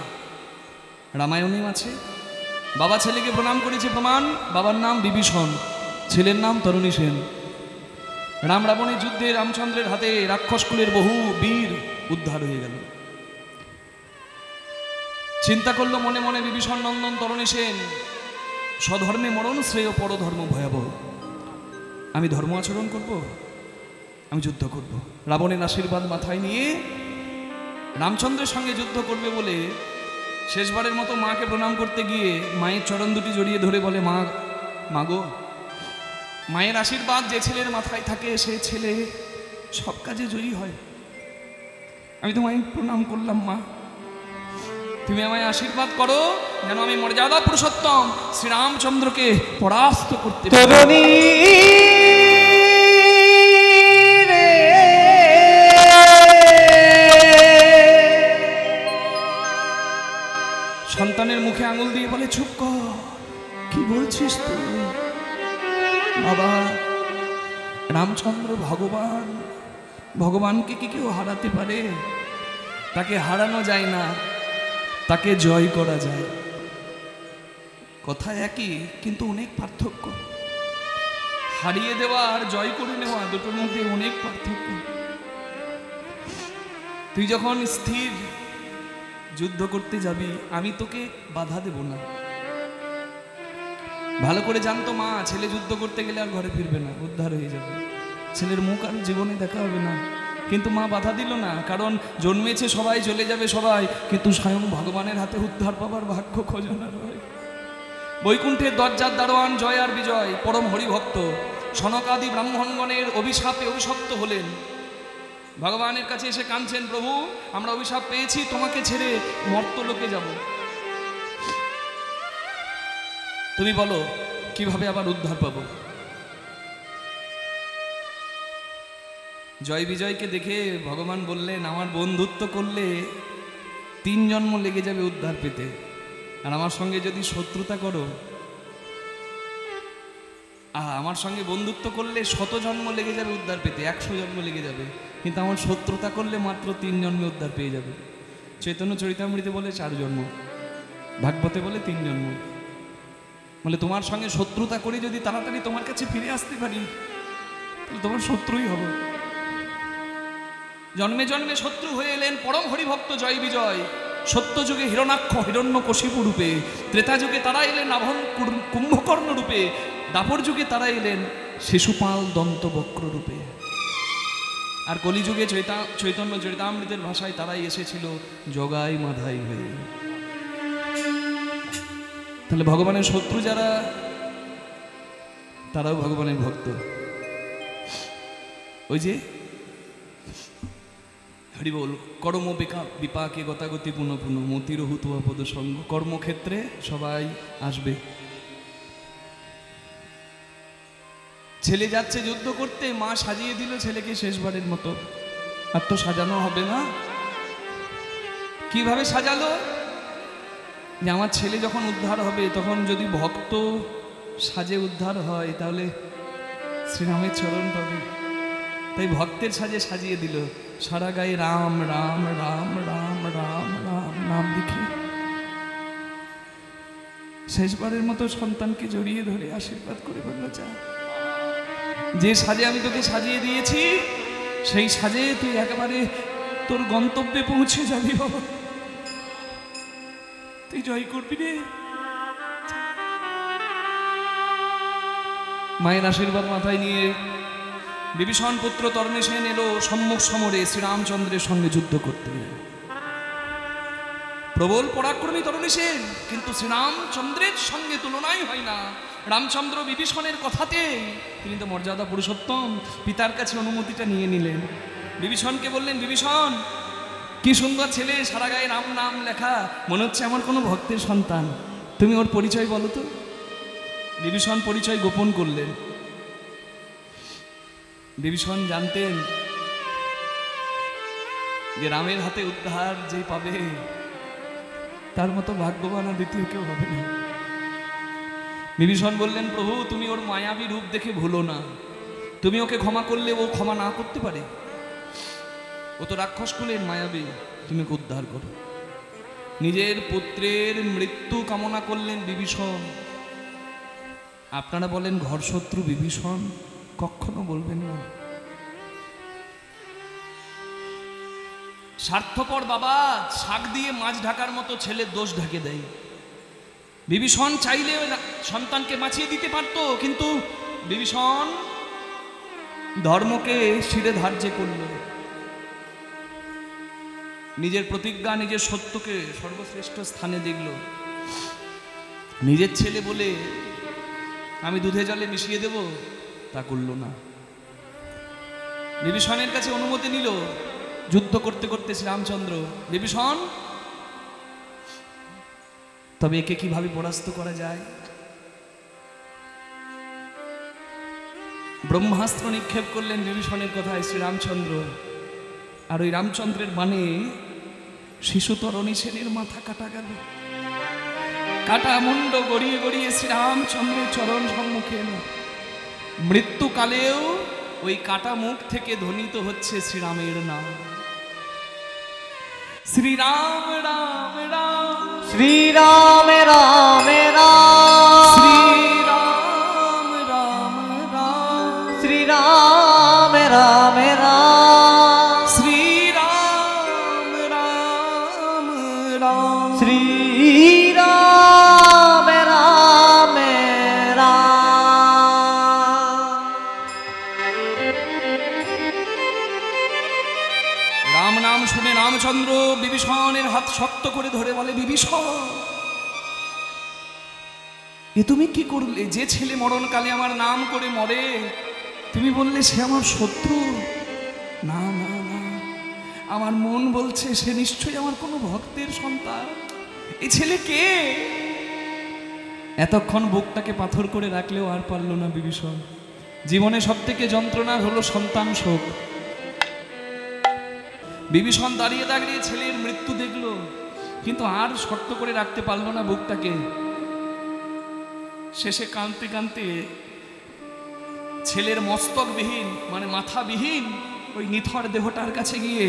রামায়ণেও আছে। বাবা ছেলেকে প্রণাম করেছে, প্রমাণ বাবার নাম বিভীষণ, ছেলের নাম তরুণী সেন। রাম রাবণের যুদ্ধে রামচন্দ্রের হাতে রাক্ষস কুলের বহু বীর উদ্ধার হয়ে গেল। চিন্তা করলো মনে মনে বিভীষণ নন্দন তরুণী সেন, স্বধর্মে মরণ শ্রেয় পরধর্ম ভয়াবহ। আমি ধর্ম আচরণ করব, আমি যুদ্ধ করব। রাবণের আশীর্বাদ মাথায় নিয়ে রামচন্দ্রের সঙ্গে যুদ্ধ করবে বলে শেষবারের মতো মাকে প্রণাম করতে গিয়ে মায়ের চরণ দুটি জড়িয়ে ধরে বলে, মা মাগো, মায়ের আশীর্বাদ যে ছেলের মাথায় থাকে সে ছেলে সব কাজে জয়ী হয়। আমি তোমায় প্রণাম করলাম মা, তুমি আমায় আশীর্বাদ করো যেন আমি মর্যাদা পুরুষোত্তম শ্রীরামচন্দ্রকে পরাস্ত করতে পারি। সন্তানের মুখে আঙুল দিয়ে বলে, চুপ কর, কি বলছিস তুই? বাবা রামচন্দ্র ভগবান, ভগবানকে কি কেউ হারাতে পারে? তাকে হারানো যায় না, তাকে জয় করা যায়। কথা একই কিন্তু অনেক পার্থক্য। হারিয়ে দেওয়া আর জয় করে নেওয়া দুটোর মধ্যে অনেক পার্থক্য। তুই যখন স্থির যুদ্ধ করতে যাবি, আমি তোকে বাধা দেব না। ভালো করে জানতো মা, ছেলে যুদ্ধ করতে গেলে আর ঘরে ফিরবে না, উদ্ধার হয়ে যাবে, ছেলের মুখ আর জীবনে দেখা হবে না। কিন্তু মা বাধা দিল না, কারণ জন্মেছে সবাই, চলে যাবে সবাই, কিন্তু স্বয়ং ভগবানের হাতে উদ্ধার পাবার ভাগ্য খোঁজনা রয়। বৈকুণ্ঠের দরজার দারোয়ান জয় আর বিজয় পরম হরিভক্ত সনকাদি ব্রাহ্মণগণের অভিশাপে অভিশপ্ত হলেন। ভগবানের কাছে এসে কাঁদছেন, প্রভু আমরা অভিশাপ পেয়েছি, তোমাকে ছেড়ে মর্তলোকে যাব, তুমি বলো কিভাবে আবার উদ্ধার পাবো। জয় বিজয়কে দেখে ভগবান বললেন, আমার বন্ধুত্ব করলে 3 জন্ম লেগে যাবে উদ্ধার পেতে, আর আমার সঙ্গে যদি শত্রুতা করো, আমার সঙ্গে বন্ধুত্ব করলে 100 জন্ম লেগে যাবে উদ্ধার পেতে, 100 জন্ম লেগে যাবে, কিন্তু আমার শত্রুতা করলে মাত্র 3 জন্মে উদ্ধার পেয়ে যাবে। চৈতন্য চরিতামৃতে বলে 4 জন্ম, ভাগবতে বলে 3 জন্ম। বলে তোমার সঙ্গে শত্রুতা করে যদি তাড়াতাড়ি তোমার কাছে ফিরে আসতে পারি, তাহলে তোমার শত্রুই হব। জন্মে জন্মে শত্রু হয়ে এলেন পরম হরিভক্ত জয় বিজয়। সত্য যুগে হিরণাক্ষ হিরণ্যকশিপু রূপে, ত্রেতা যুগে তারা এলেন রাবণ কুম্ভকর্ণ রূপে, দাপর যুগে তারা এলেন শিশুপাল দন্তবক্র রূপে, আর কলিযুগে চৈতন্য চরিতামৃতের ভাষায় তারাই এসেছিল জগাই মাধাই হয়ে। তাহলে ভগবানের শত্রু যারা, তারাও ভগবানের ভক্ত। ওই যে হরি বল। কর্ম বিপাকে গতাগতি পুনঃ পুনঃ মতিরহুত পদসঙ্গ। কর্মক্ষেত্রে সবাই আসবে। ছেলে যাচ্ছে যুদ্ধ করতে, মা সাজিয়ে দিল ছেলেকে শেষবারের মতো। আর তো সাজানো হবে না। কিভাবে সাজালো? যে আমার ছেলে যখন উদ্ধার হবে, তখন যদি ভক্ত সাজে উদ্ধার হয় তাহলে শ্রীরামের চরণ পাবে। তাই ভক্তের সাজে সাজিয়ে দিল। সারা গায়ে রাম রাম রাম রাম রাম রাম নাম লিখে শেষবারের মতো সন্তানকে জড়িয়ে ধরে আশীর্বাদ করে বলল, যা, যে সাজে আমি তোকে সাজিয়ে দিয়েছি সেই সাজে তুই একেবারে তোর গন্তব্যে পৌঁছে যাবি বাবা, তুই জয় করবি রে। মায়ের আশীর্বাদ মাথায় নিয়ে বিভীষণ পুত্র তরণীসেন এলো সম্মুখ সমরে শ্রীরামচন্দ্রের সঙ্গে যুদ্ধ করতে। প্রবল পরাক্রমী তরণীসেন, কিন্তু শ্রীরামচন্দ্রের সঙ্গে তুলনাই হয় না। রামচন্দ্র বিভীষণের কথাতে, তিনি তো মর্যাদা পুরুষোত্তম, পিতার কাছে অনুমতিটা নিয়ে নিলেন। বিভীষণকে বললেন, বিভীষণ, কি সুন্দর ছেলে, সারা গায়ে রাম নাম লেখা, মনে হচ্ছে আমার কোনো ভক্তের সন্তান, তুমি ওর পরিচয় বলো তো। বিভীষণ পরিচয় গোপন করলেন। বিভীষণ জানতেন যে রামের হাতে উদ্ধার যে পাবে তার মতো ভাগ্যবান আর দ্বিতীয় কেউ হবে না। বিভীষণ বললেন, প্রভু, তুমি ওর মায়াবী রূপ দেখে ভুলো না, তুমি ওকে ক্ষমা করলে ও ক্ষমা না করতে পারে, ও তো রাক্ষস কুলের মায়াবী, তুমি ওকে উদ্ধার করো। নিজের পুত্রের মৃত্যু কামনা করলেন বিভীষণ। আপনারা বলেন ঘরশত্রু বিভীষণ, কখনো বলবেন না। স্বার্থপর বাবা শাক দিয়ে মাছ ঢাকার মতো ছেলের দোষ ঢাকে দেয়। বিভীষণ চাইলে সন্তানকে বাঁচিয়ে দিতে পারত, কিন্তু বিভীষণ ধর্মকে শিরে ধার্য করল, নিজের প্রতিজ্ঞা, নিজের সত্যকে সর্বশ্রেষ্ঠ স্থানে দেখল। নিজের ছেলে বলে আমি দুধে জলে মিশিয়ে দেব, তা করল না। বিভীষণের কাছে অনুমতি নিল যুদ্ধ করতে করতে শ্রীরামচন্দ্র। বিভীষণ, তবে একে কিভাবে পরাস্ত করা যায়? ব্রহ্মাস্ত্র নিক্ষেপ করলেন বিভীষণের কথায় শ্রীরামচন্দ্র, আর ওই রামচন্দ্রের বাণে শিশু তরণীসেনের মাথা কাটা গেল। কাটা মুন্ড গড়িয়ে গড়িয়ে শ্রীরামচন্দ্রের চরণ সম্মুখে এলো। মৃত্যুকালেও ওই কাটা মুখ থেকে ধ্বনিত হচ্ছে শ্রীরামের নাম, শ্রীরাম রাম রাম, শ্রীরাম রাম রাম, শ্রীরাম রাম রাম, শ্রীরাম রাম রাম, শ্রীরাম রাম রাম, শ্রীরাম রাম রাম। রাম নাম শুনে রামচন্দ্র বিভীষণের হাত শক্ত করে ধরে বলে, বিভীষণ, এ তুমি কি করলে? যে ছেলে মরণকালে আমার নাম করে মরে, তুমি বললে সে আমার শত্রু। না না না, আমার মন বলছে সে নিশ্চয়ই আমার কোনো ভক্তের সন্তান। এই ছেলে কে? এতক্ষণ বুকটাকে পাথর করে রাখলেও আর পারল না বিভীষণ। জীবনে সব থেকে যন্ত্রণা হলো সন্তান শোক। বিভীষণ দাঁড়িয়ে দাঁড়িয়ে ছেলের মৃত্যু দেখল, কিন্তু আর শক্ত করে রাখতে পারল না বুকটাকে। শেষে কাঁদতে কাঁদতে ছেলের মস্তকবিহীন, মানে মাথাবিহীন ওই নিথর দেহটার কাছে গিয়ে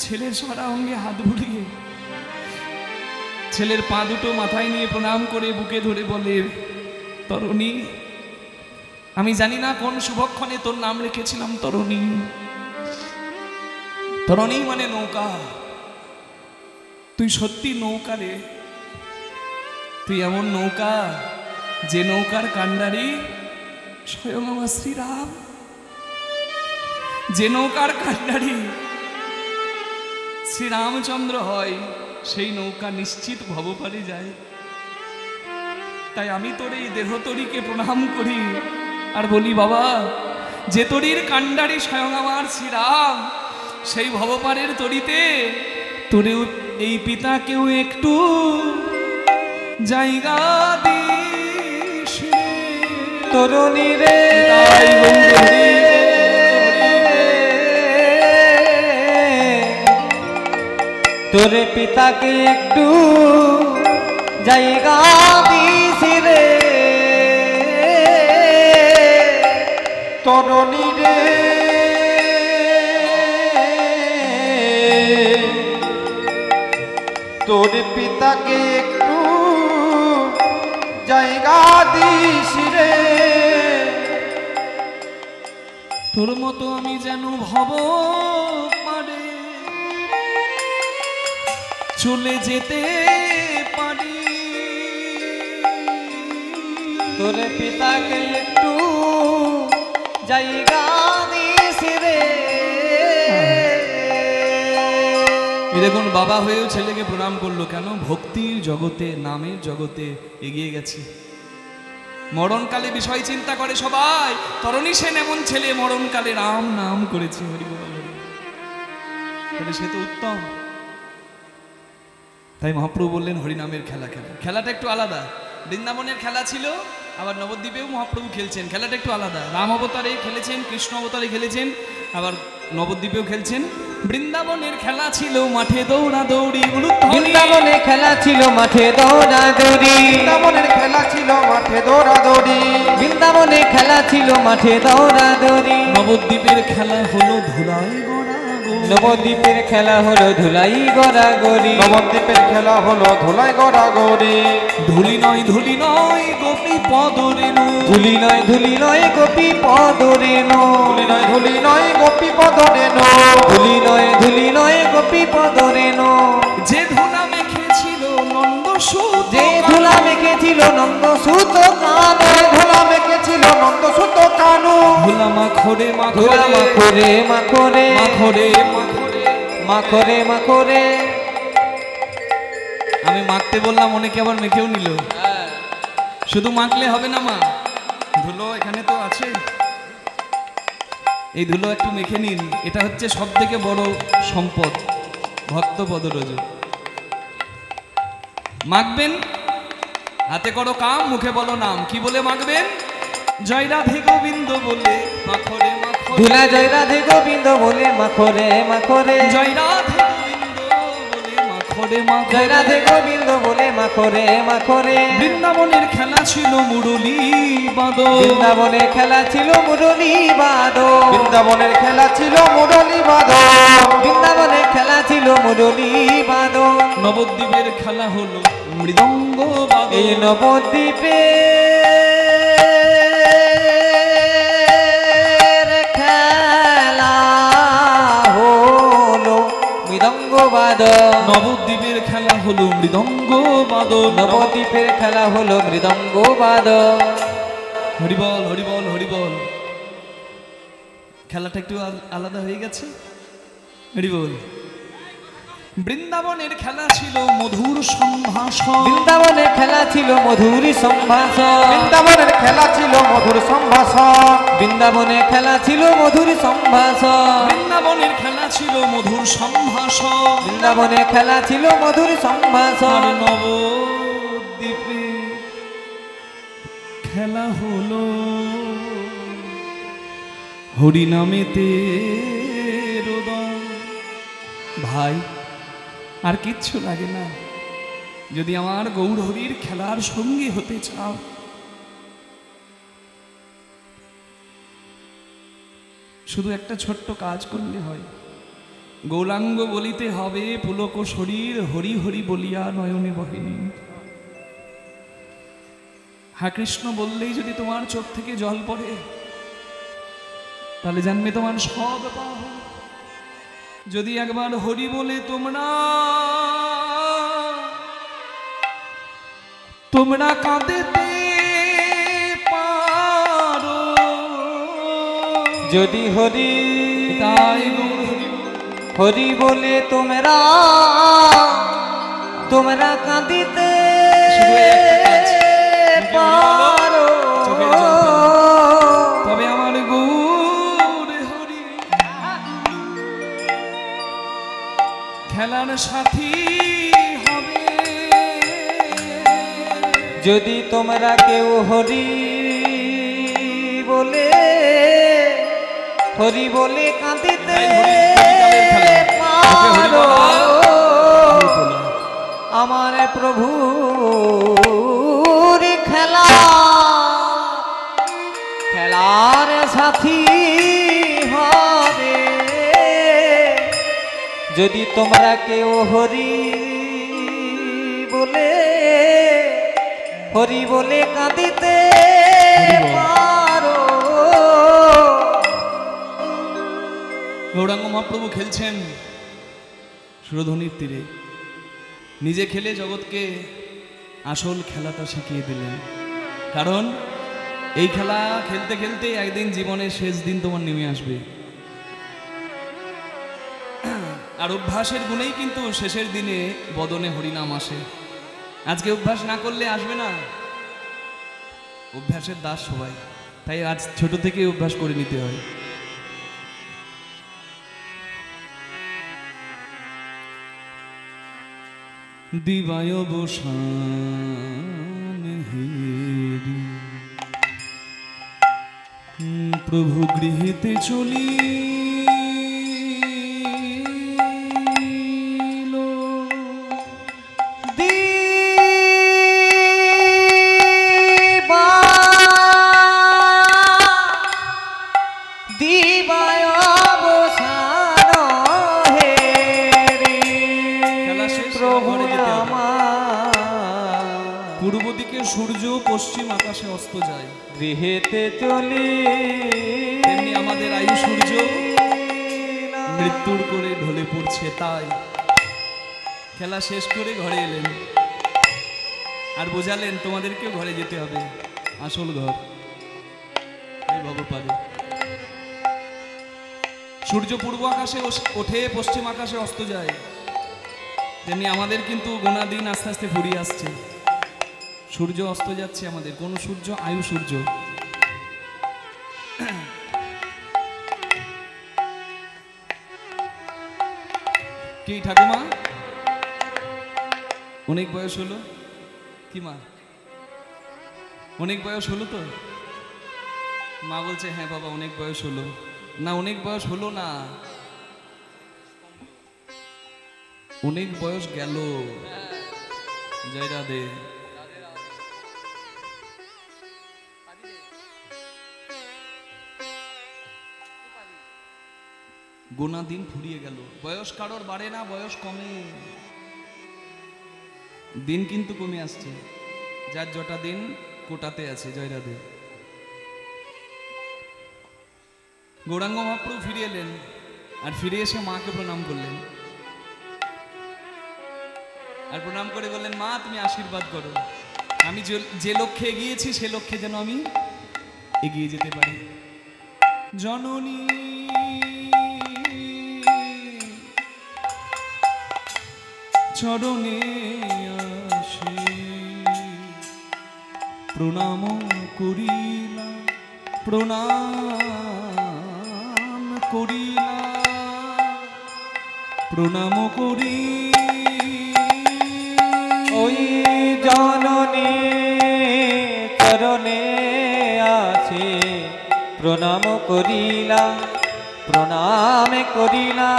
ছেলের সারা অঙ্গে হাত বুলিয়ে ছেলের পা দুটো মাথায় নিয়ে প্রণাম করে বুকে ধরে বলে, তরণী, আমি জানি না কোন শুভক্ষণে তোর নাম লিখেছিলাম তরণী। তরণী মানে নৌকা, তুই সত্যি নৌকা রে, তুই এমন নৌকা যে নৌকার কান্ডারি স্বয়ং আমার শ্রীরাম, যে নৌকার কান্ডারি শ্রীরামচন্দ্র হয়, সেই নৌকা নিশ্চিত ভবপারে যায়। তাই আমি তোর এই দেহতরীকে প্রণাম করি আর বলি, বাবা, যে তরীর কান্ডারি স্বয়ং আমার শ্রীরাম, সেই ভবপারের তরিতে তোরে এই পিতাকেও একটু জায়গা দিস রে। তরুণী রে তাই বন্ধু হরি তোরে পিতাকে একটু জায়গা দিস রে। তরুণী রে তোর পিতাকে একটু জায়গা দিস রে। তোর মতো আমি যেন ভব পারে চলে যেতে পারি। তোরে পিতাকে একটু জায়গা দিস রে। এই দেখুন বাবা হয়েও ছেলেকে প্রণাম করলো কেন? ভক্তির জগতে, নামের জগতে এগিয়ে গেছে। মরণকালে বিষয় চিন্তা করে সবাই। তরণী সেন এমন ছেলে মরণকালে রাম নাম করেছে, হরি বল হরি। তাহলে সে তো উত্তম। তাই মহাপ্রভু বললেন হরিনামের খেলা খেলা। খেলাটা একটু আলাদা। বৃন্দাবনের খেলা ছিল, আবার নবদ্বীপেও মহাপ্রভু খেলছেন। খেলাটা একটু আলাদা। রাম অবতারে খেলেছেন, কৃষ্ণ অবতারে খেলেছেন, আবার নবদ্বীপেও খেলছেন। বৃন্দাবনের খেলা ছিল মাঠে দৌড়া দৌড়ি, বৃন্দাবনে খেলা ছিল মাঠে দৌড়া দৌড়ি। বৃন্দাবনের খেলা ছিল মাঠে দৌড়াদৌড়ি। বৃন্দাবনে খেলা ছিল মাঠে দৌড়া দৌড়ি। নবদ্বীপের খেলা হলো ধুলাই গড়া গড়ি। নবদ্বীপের খেলা হলো ধুলাই গড়াগড়ি। নবদ্বীপের খেলা হলো ধুলাই গড়াগড়ি। ধুলি নয় ধুলি নয় গোপী পদ রেণু। ধুলি নয় ধুলি নয় গোপী পদ রেণু। ধুলি নয় ধুলি নয় গোপী পদ রেণু। ধুলি নয় ধুলি নয় গোপী পদ রেণু। যে ধুলা মেখেছিল নন্দ সুত, যে ধুলা মেখেছিল নন্দ সুত কানু। ধুলা মেখেছিল নন্দ সুত কানু। ধুলা মাখরে ধুলা মাখরে মাখরে মাখরে মাখরে মাখরে। মাখরে মাখরে। আমি মাখতে বললাম, অনেকে আবার মেখেও নিল। শুধু মাখলে হবে না মা, ধুলো এখানে তো আছে, এই ধুলো একটু মেখে নিন। এটা হচ্ছে সব থেকে বড় সম্পদ, ভক্ত পদরজ। মাখবেন, হাতে করো কাম, মুখে বলো নাম। কি বলে মাখবেন? জয় রাধে গোবিন্দ বলে মাখরে মাখরে। ধুলা জয় রাধে গোবিন্দ বলে মাখরে মাখরে। জয় রাধে গোবিন্দ বলে মাখরে মাখরে। জয় রাধে গোবিন্দ বলে মাখরে মাখরে। বৃন্দাবনের খেলা ছিল মুরলী বাদল। বৃন্দাবনে খেলা ছিল মুরলী বাদল। বৃন্দাবনের খেলা ছিল মুরলী বাদল। বৃন্দাবনে খেলা ছিল মুরলী বাদল। নবদ্বীপের খেলা হলো মৃদঙ্গ বাদল। এই নবদ্বীপে খেলা হলো মৃদঙ্গ বাদল। নবদ্বীপের খেলা হলো মৃদঙ্গ বাদল। নবদ্বীপের খেলা হলো মৃদঙ্গ বাদল। হরিবল হরিবল হরিবল। খেলাটা একটু আলাদা হয়ে গেছে। হরিবল। বৃন্দাবনের খেলা ছিল মধুর সম্ভাষণ। বৃন্দাবনের খেলা ছিল মধুর সম্ভাষণ। বৃন্দাবনের খেলা ছিল মধুর সম্ভাষণ। বৃন্দাবনের খেলা ছিল মধুর সম্ভাষণ। বৃন্দাবনের খেলা ছিল মধুর সম্ভাষণ। বৃন্দাবনের খেলা ছিল মধুর আর সম্ভাষণ। নবদ্বীপে খেলা হলো হরিনামেতে রোদন। ভাই আর কিচ্ছু লাগে না, যদি আমার গৌর হরির খেলার সঙ্গী হতে চাও। শুধু একটা ছোট্ট কাজ করলে হয়। গৌরাঙ্গ বলিতে হবে পুলক শরীর, হরি হরি বলিয়া নয়নে বহিনী। হ্যাঁ কৃষ্ণ বললেই যদি তোমার চোখ থেকে জল পড়ে, তাহলে জানবে তোমার সব পাপ। যদি একবার হরি বলে তোমরা কাঁদেতে পারো, যদি হরি তাই গৌর হরি হরি বলে তোমরা কাঁদিতে শুধু একটা কাজ, পারো। চোখের জল ফেলো। তবে আমার গৌর হরি যদি তোমরা কেউ হরি বলে কাঁদিতে পারো আমার প্রভুর খেলার সাথী হবে। যদি তোমরা কেউ হরি বলে কাঁদিতে পারো। গৌরাঙ্গ মহাপ্রভু খেলছেন সুরধনির তীরে, নিজে খেলে জগৎকে আসল খেলাটা শিখিয়ে দিলেন। কারণ এই খেলা খেলতে খেলতে একদিন জীবনের শেষ দিন তোমার নেমে আসবে। আর অভ্যাসের গুণেই কিন্তু শেষের দিনে বদনে হরিনাম আসে। আজকে অভ্যাস না করলে আসবে না। অভ্যাসের দাস সবাই, তাই আজ ছোট থেকে অভ্যাস করে নিতে হয়। দিবায় বসান হেরি প্রভু গৃহেতে চলি পূর্ব দিকে সূর্য, পশ্চিম আকাশে অস্ত যায়। গৃহেতে চলি তেমনি আমাদের আয়ু সূর্য মৃত্যুর করে ঢলে পড়ছে। তাই খেলা শেষ করে ঘরে এলেন আর বোঝালেন তোমাদেরকেও ঘরে যেতে হবে, আসল ঘর এই ভবপারে। সূর্য পূর্ব আকাশে ওঠে, পশ্চিম আকাশে অস্ত যায়। তেমনি আমাদের কিন্তু গোনা দিন আস্তে আস্তে ফুরিয়ে আসছে। সূর্য অস্ত যাচ্ছে আমাদের, কোন সূর্য? আয়ু সূর্য। কি ঠাকুমা, অনেক বয়স হলো? কি মা, অনেক বয়স হলো তো? মা বলছে হ্যাঁ বাবা অনেক বয়স হলো। না, অনেক বয়স হলো না, অনেক বয়স গেল। জয় রাধে। গোনা দিন ফুরিয়ে গেল। বয়স কারোর বাড়ে না, বয়স কমে। দিন কিন্তু কমে আসছে, যার যটা দিন কোটাতে আছে। জয় রাধে। গৌরাঙ্গ মহাপ্রভু ফিরে এলেন আর ফিরে এসে মাকে প্রণাম করলেন। আর প্রণাম করে বললেন, মা তুমি আশীর্বাদ করো, আমি যে লক্ষ্যে এগিয়েছি সে লক্ষ্যে যেন আমি এগিয়ে যেতে পারি। জননী চরণে আসি প্রণাম করিলা, প্রণাম করিলা, প্রণাম করি। ওই জননী চরণে আছে প্রণাম করিলা, প্রণাম করিলা,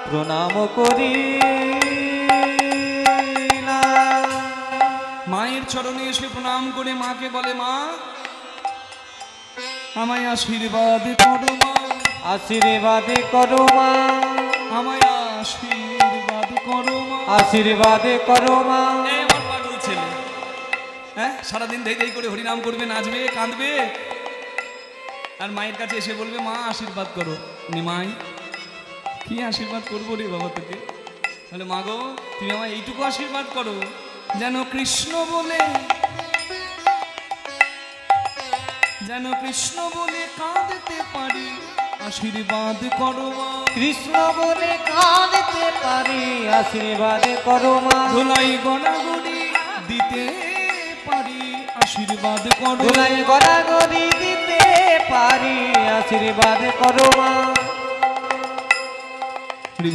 প্রণাম করিলা। মায়ের চরণে এসে প্রণাম করে মাকে বলে, মা আমায় আশীর্বাদ করো মা, আশীর্বাদ করো মা, আমায় আশীর্বাদ করো মা, আশীর্বাদ করো মা। এই আমার পাগল ছেলে, হ্যাঁ সারাদিন ধেই ধেই করে হরিনাম করবে, নাচবে, কাঁদবে, আর মায়ের কাছে এসে বলবে মা আশীর্বাদ করো। নিমাই কি আশীর্বাদ করবো রে বাবা তোকে? বলে মা গো তুমি আমায় এইটুকু আশীর্বাদ করো যেন কৃষ্ণ বলে, যেন কৃষ্ণ বলে কাঁদতে পারি, আশীর্বাদ করো মা। কৃষ্ণ বলে কাঁদতে পারি, আশীর্বাদ করো মা। ধুলাই গড়াগড়ি দিতে পারি, আশীর্বাদ করো। ধুলাই গড়াগড়ি দিতে পারি, আশীর্বাদ করো মা।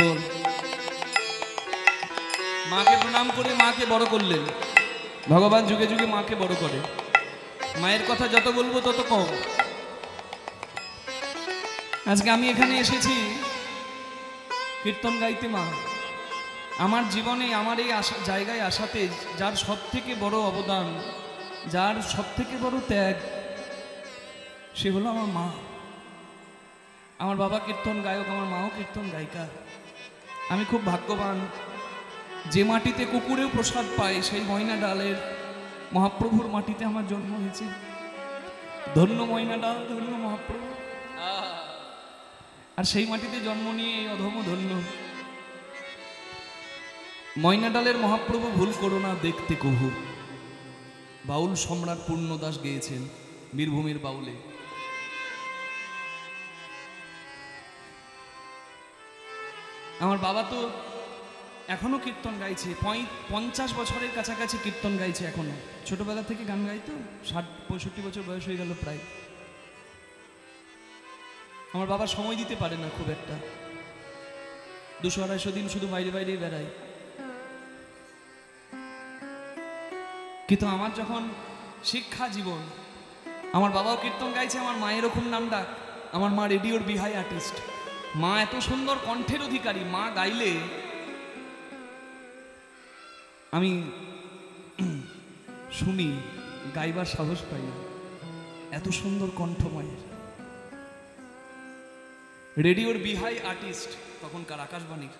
বল। মাকে প্রণাম করে মাকে বড় করলেন। ভগবান যুগে যুগে মাকে বড় করে। মায়ের কথা যত বলবো তত কম। আজকে আমি এখানে এসেছি কীর্তন গাইতে। মা আমার জীবনে, আমার এই জায়গায় আসাতে যার সব থেকে বড় অবদান, যার সব থেকে বড় ত্যাগ, সে হলো আমার মা। আমার বাবা কীর্তন গায়ক, আমার মাও কীর্তন গায়িকা। আমি খুব ভাগ্যবান। যে মাটিতে কুকুরেও প্রসাদ পায় সেই ময়না ডালের মহাপ্রভুর মাটিতে আমার জন্ম হয়েছে। ধন্য ময়না ডাল, ধন্য মহাপ্রভু। আর সেই মাটিতে জন্ম নিয়ে এই অধম ধন্য। ময়না ডালের মহাপ্রভু ভুল করো না দেখতে কহু, বাউল সম্রাট পূর্ণদাস গেয়েছেন বীরভূমের বাউলে। আমার বাবা তো এখনো কীর্তন গাইছে, 50 বছরের কাছাকাছি কীর্তন গাইছে এখনো। ছোটবেলা থেকে গান গাইতো, 60-65 বছর বয়স হয়ে গেল প্রায়। আমার বাবা সময় দিতে পারে না খুব একটা, 200-250 দিন শুধু বাইরে বাইরেই বেড়ায়। কিন্তু আমার যখন শিক্ষা জীবন, আমার বাবাও কীর্তন গাইছে, আমার মায়ের খুব নাম ডাক। আমার মা রেডিওর বিহাই আর্টিস্ট। মা এত সুন্দর কণ্ঠের অধিকারী, মা গাইলে আমি শুনি, গাইবার সাহস পাই না, এত সুন্দর কণ্ঠ মায়ের। রেডিওর বিহাই আর্টিস্ট তখনকার, আকাশবাণীর।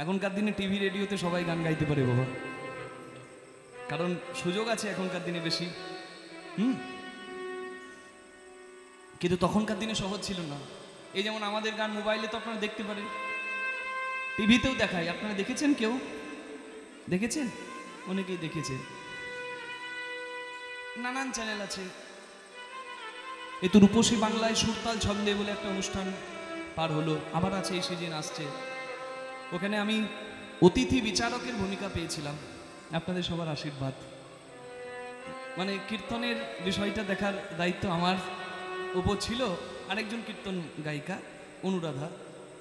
এখনকার দিনে টিভি রেডিওতে সবাই গান গাইতে পারে বাবা, কারণ সুযোগ আছে এখনকার দিনে বেশি। কিন্তু তখনকার দিনে সহজ ছিল না। এই যেমন আমাদের গান মোবাইলে তো আপনারা দেখতে পারেন, টিভিতেও দেখায়। আপনারা দেখেছেন? কেউ দেখেছেন? অনেকেই দেখেছেন। নানান চ্যানেল আছে। এই তো রূপসী বাংলায় সুরতাল ছন্দে বলে একটা অনুষ্ঠান পার হলো, আবার আছে, এই সিজন আসছে। ওখানে আমি অতিথি বিচারকের ভূমিকা পেয়েছিলাম, আপনাদের সবার আশীর্বাদ। মানে কীর্তনের বিষয়টা দেখার দায়িত্ব আমার উপর ছিল, আরেকজন কীর্তন গায়িকা অনুরাধা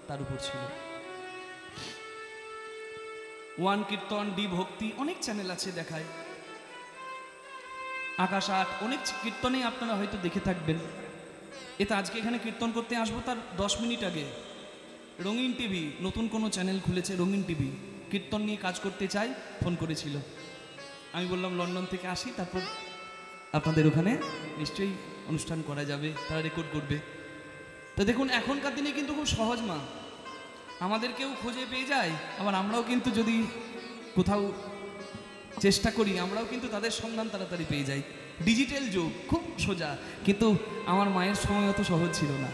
তার উপর ছিল। ওয়ান কীর্তন, ডি ভক্তি, অনেক চ্যানেল আছে দেখায়, আকাশ 8, অনেক কীর্তনে আপনারা হয়তো দেখে থাকবেন। এতে আজকে এখানে কীর্তন করতে আসবো তার 10 মিনিট আগে রঙিন টিভি নতুন কোনো চ্যানেল খুলেছে, রঙিন টিভি, কীর্তন নিয়ে কাজ করতে চাই, ফোন করেছিল। আমি বললাম লন্ডন থেকে আসি, তারপর আপনাদের ওখানে নিশ্চয়ই অনুষ্ঠান করা যাবে, তারা রেকর্ড করবে। তো দেখুন এখনকার দিনে কিন্তু খুব সহজ। মা আমাদেরকেও খুঁজে পেয়ে যায়, আবার আমরাও কিন্তু যদি কোথাও চেষ্টা করি, আমরাও কিন্তু তাদের সন্ধান তাড়াতাড়ি পেয়ে যাই। ডিজিটাল যুগ, খুব সোজা। কিন্তু আমার মায়ের সময় অত সহজ ছিল না।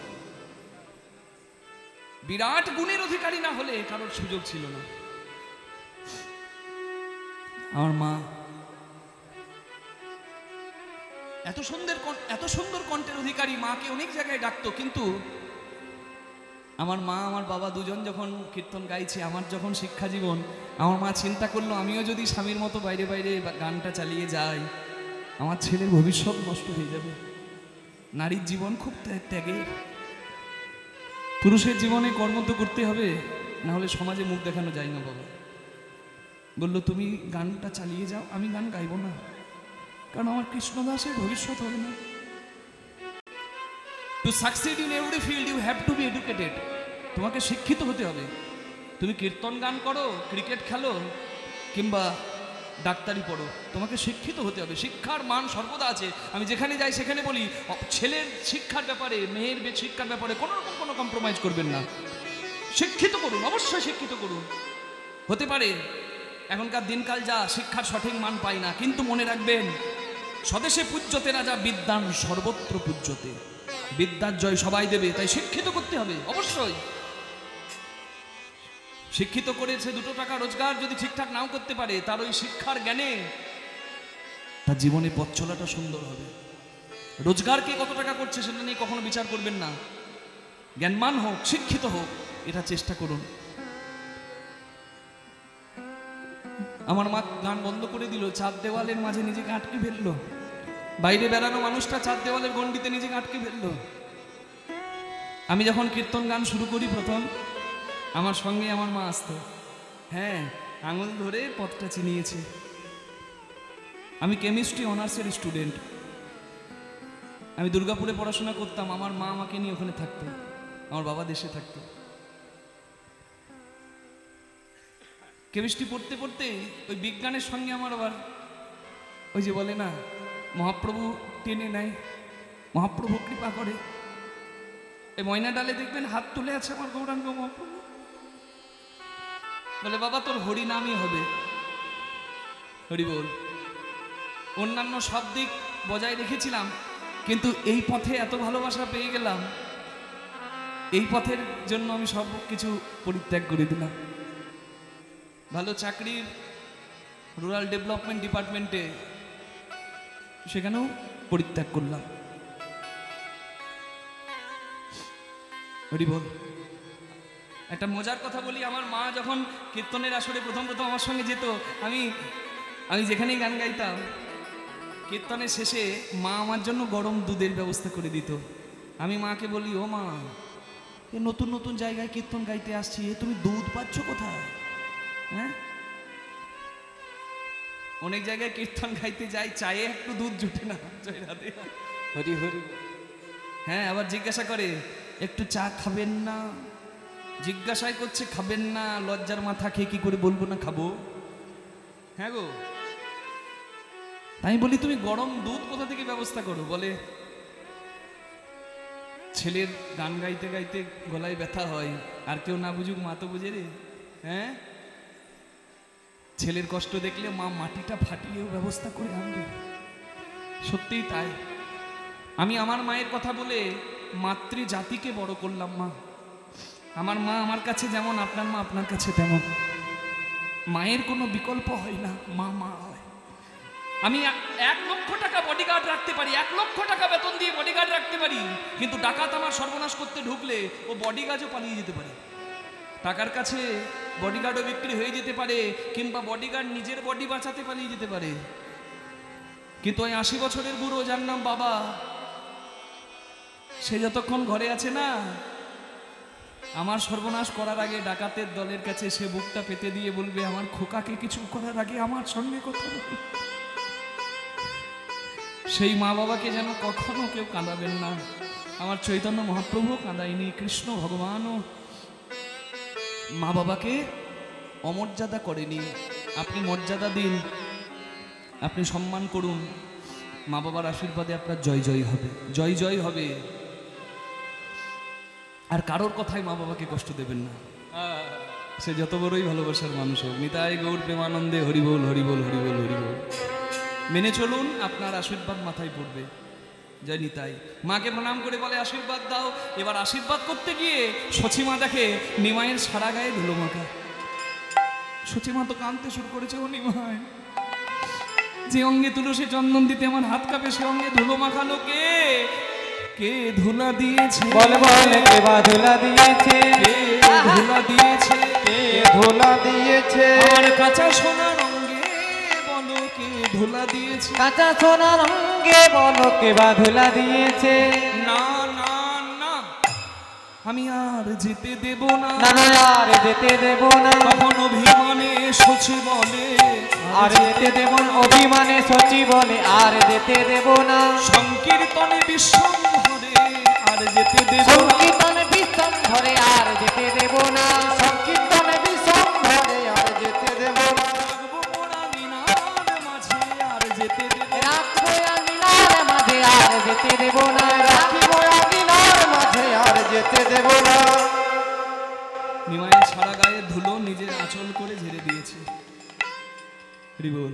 বিরাট গুণের অধিকারী না হলে কারোর সুযোগ ছিল না। আমার মা এত সুন্দর কণ্ঠের অধিকারী, মাকে অনেক জায়গায় ডাকতো। কিন্তু আমার মা আমার বাবা দুজন যখন কীর্তন গাইছে, আমার যখন শিক্ষা জীবন, আমার মা চিন্তা করলো আমিও যদি স্বামীর মতো বাইরে বাইরে গানটা চালিয়ে যাই, আমার ছেলের ভবিষ্যৎ নষ্ট হয়ে যাবে। নারীর জীবন খুব ত্যাগের। পুরুষের জীবনে কর্ম তো করতে হবে, না হলে সমাজে মুখ দেখানো যায় না। বাবা বললো তুমি গানটা চালিয়ে যাও, আমি গান গাইব না, কারণ আমার কৃষ্ণদাসের ভবিষ্যৎ হবে না। To succeed in every field you have to be educated. তোমাকে শিক্ষিত হতে হবে। তুমি কীর্তন গান করো, ক্রিকেট খেলো, কিংবা ডাক্তারি পড়ো, তোমাকে শিক্ষিত হতে হবে। শিক্ষার মান সর্বদা আছে। আমি যেখানে যাই সেখানে বলি, ছেলের শিক্ষার ব্যাপারে, মেয়ের শিক্ষার ব্যাপারে কোনো রকম কোনো কম্প্রোমাইজ করবেন না। শিক্ষিত করুন, অবশ্যই শিক্ষিত করুন। হতে পারে এখনকার দিনকাল যা, শিক্ষার সঠিক মান পাই না, কিন্তু মনে রাখবেন স্বদেশে পূজ্যতে রাজা বিদ্যান সর্বত্র পূজ্যতে। বিদ্যার জয় সবাই দেবে, তাই শিক্ষিত করতে হবে অবশ্যই। শিক্ষিত করেছে, 2 টাকা রোজগার যদি ঠিকঠাক নাও করতে পারে, তার ওই শিক্ষার জ্ঞানে তার জীবনে পথ চলাটা সুন্দর হবে। রোজগার কে কত টাকা করছে সেটা নিয়ে কখনো বিচার করবেন না। জ্ঞানমান হোক, শিক্ষিত হোক, এটা চেষ্টা করুন। আমার মা গান বন্ধ করে দিল, 4 দেওয়ালের মাঝে নিজেকে আটকে ফেললো। বাইরে বেড়ানো মানুষটা 4 দেওয়ালের গণ্ডিতে নিজেকে আটকে ফেললো। আমি যখন কীর্তন গান শুরু করি প্রথম, আমার সঙ্গে আমার মা আসতো। হ্যাঁ, আঙুল ধরে পথটা চিনিয়েছে। আমি কেমিস্ট্রি অনার্সের স্টুডেন্ট। আমি দুর্গাপুরে পড়াশোনা করতাম, আমার মা আমাকে নিয়ে ওখানে থাকতো, আমার বাবা দেশে থাকতো। কেমিস্ট্রি পড়তে পড়তে ওই বিজ্ঞানের সঙ্গে আমার আবার ওই যে বলে না মহাপ্রভু টেনে নেয়, মহাপ্রভু কৃপা করে। এই ময়না ডালে দেখবেন হাত তুলে আছে আমার গৌরাঙ্গ মহাপ্রভু, বলে বাবা তোর হরি নামই হবে, হরি বল। অন্যান্য সব দিক বজায় রেখেছিলাম, কিন্তু এই পথে এত ভালোবাসা পেয়ে গেলাম, এই পথের জন্য আমি সব কিছু পরিত্যাগ করে দিলাম। ভালো চাকরির রুরাল ডেভেলপমেন্ট ডিপার্টমেন্টে, সেখানেও পরিত্যাগ করলাম। হরি বল। একটা মজার কথা বলি, আমার মা যখন কীর্তনের আসরে প্রথম আমার সঙ্গে যেত, আমি যেখানেই গান গাইতাম, কীর্তনের শেষে মা আমার জন্য গরম দুধের ব্যবস্থা করে দিত। আমি মাকে বলি, ও মা, এ নতুন নতুন জায়গায় কীর্তন গাইতে আসছি, এ তুমি দুধ পাচ্ছ কোথায়? হ্যাঁ, অনেক জায়গায় কীর্তন গাইতে যাই, চায়ে একটু দুধ জুটে না। হরি হরি। হ্যাঁ, আবার জিজ্ঞাসা করে একটু চা খাবেন না, জিজ্ঞাসাই করছে খাবেন না, লজ্জার মাথা খেয়ে কি করে বলবো না খাবো? হ্যাঁ গো। তাই বলি তুমি গরম দুধ কোথা থেকে ব্যবস্থা করো? বলে ছেলের গান গাইতে গাইতে গলায় ব্যথা হয়, আর কেউ না বুঝুক মা তো বুঝে রে। হ্যাঁ, ছেলের কষ্ট দেখলে মা মাটিটা ফাটিয়েও ব্যবস্থা করে আনবে। সত্যিই তাই। আমি আমার মায়ের কথা বলে মাতৃ জাতিকে বড় করলাম। মা, আমার মা আমার কাছে যেমন, আপনার মা আপনার কাছে তেমন। মায়ের কোনো বিকল্প হয় না, মা মা হয়। আমি 1 লক্ষ টাকা বডিগার্ড রাখতে পারি, 1 লক্ষ টাকা বেতন দিয়ে বডিগার্ড রাখতে পারি, কিন্তু ডাকাত আমার সর্বনাশ করতে ঢুকলে ও বডিগার্ডও পালিয়ে যেতে পারে। টাকার কাছে বডিগার্ডও বিক্রি হয়ে যেতে পারে, কিংবা বডিগার্ড নিজের বডি বাঁচাতে পালিয়ে যেতে পারে। কিন্তু ওই 80 বছরের বুড়ো যার নাম বাবা, সে যতক্ষণ ঘরে আছে না, আমার সর্বনাশ করার আগে ডাকাতের দলের কাছে সে বুকটা পেতে দিয়ে বলবে, আমার খোকাকে কিছু করার আগে আমার সঙ্গে কথা বলবে। সেই মা বাবাকে যেন কখনো কেউ কাঁদাবেন না। আমার চৈতন্য মহাপ্রভু কাঁদায়নি, কৃষ্ণ ভগবানও মা বাবাকে অমর্যাদা করেনি। আপনি মর্যাদা দিন, আপনি সম্মান করুন, মা বাবার আশীর্বাদে আপনার জয় জয় হবে, জয় জয় হবে। আর কারোর কথায় মা বাবাকে কষ্ট দেবেন না, সে যত বড়ই ভালোবাসার মানুষ হোক। নিতাই গৌর প্রেমানন্দে হরি বল, হরি বল, হরি বল, হরি বল। মেনে চলুন, আপনার আশীর্বাদ মাথায় পড়বে। জয় নিতাই। মাকে প্রণাম করে বলে আশীর্বাদ দাও। এবার আশীর্বাদ করতে গিয়ে সচিমা দেখে নিমাইয়ের সারা গায়ে ধুলো মাখা। সচিমা তো কাঁদতে শুরু করেছে, ও নিমাই, যে অঙ্গে তুলসী চন্দন দিতে আমার হাত কাঁপে, সে অঙ্গে ধুলো মাখানো কে? কে ধুলা দিয়েছে? বল বল, কে বা ধুলা দিয়েছে? কে ধুলা দিয়েছে? কে ধুলা দিয়েছে? আমার কাঁচা সোনার অঙ্গে বলো কে ধুলা দিয়েছে? কাঁচা সোনার অঙ্গে বলো কে বা ধুলা দিয়েছে? না না না, আমি আর যেতে দেব না, না না, আর যেতে দেব না। তখন অভিমানে সচি বলে, আর যেতে দেব না, অভিমানে সচি বলে, আর যেতে দেব না। সংকীর্তনে বিশ্বম্ভরে আর যেতে দেব না, সংকীর্তনে বিশ্বম্ভরে আর যেতে দেব না। সংকীর্তনে বিশ্বম্ভরে আর যেতে দেব না। রাখবো মোরা মিনার মাঝে আর যেতে দেব না, রাখবো আঙিনার মাঝে আর যেতে দেব না। রাখিব আঙিনার মাঝে আর যেতে দেব না। নিমাইয়ের সারা গায়ে ধুলো নিজের আঁচল করে ঝেড়ে দিয়েছে। হরি বল।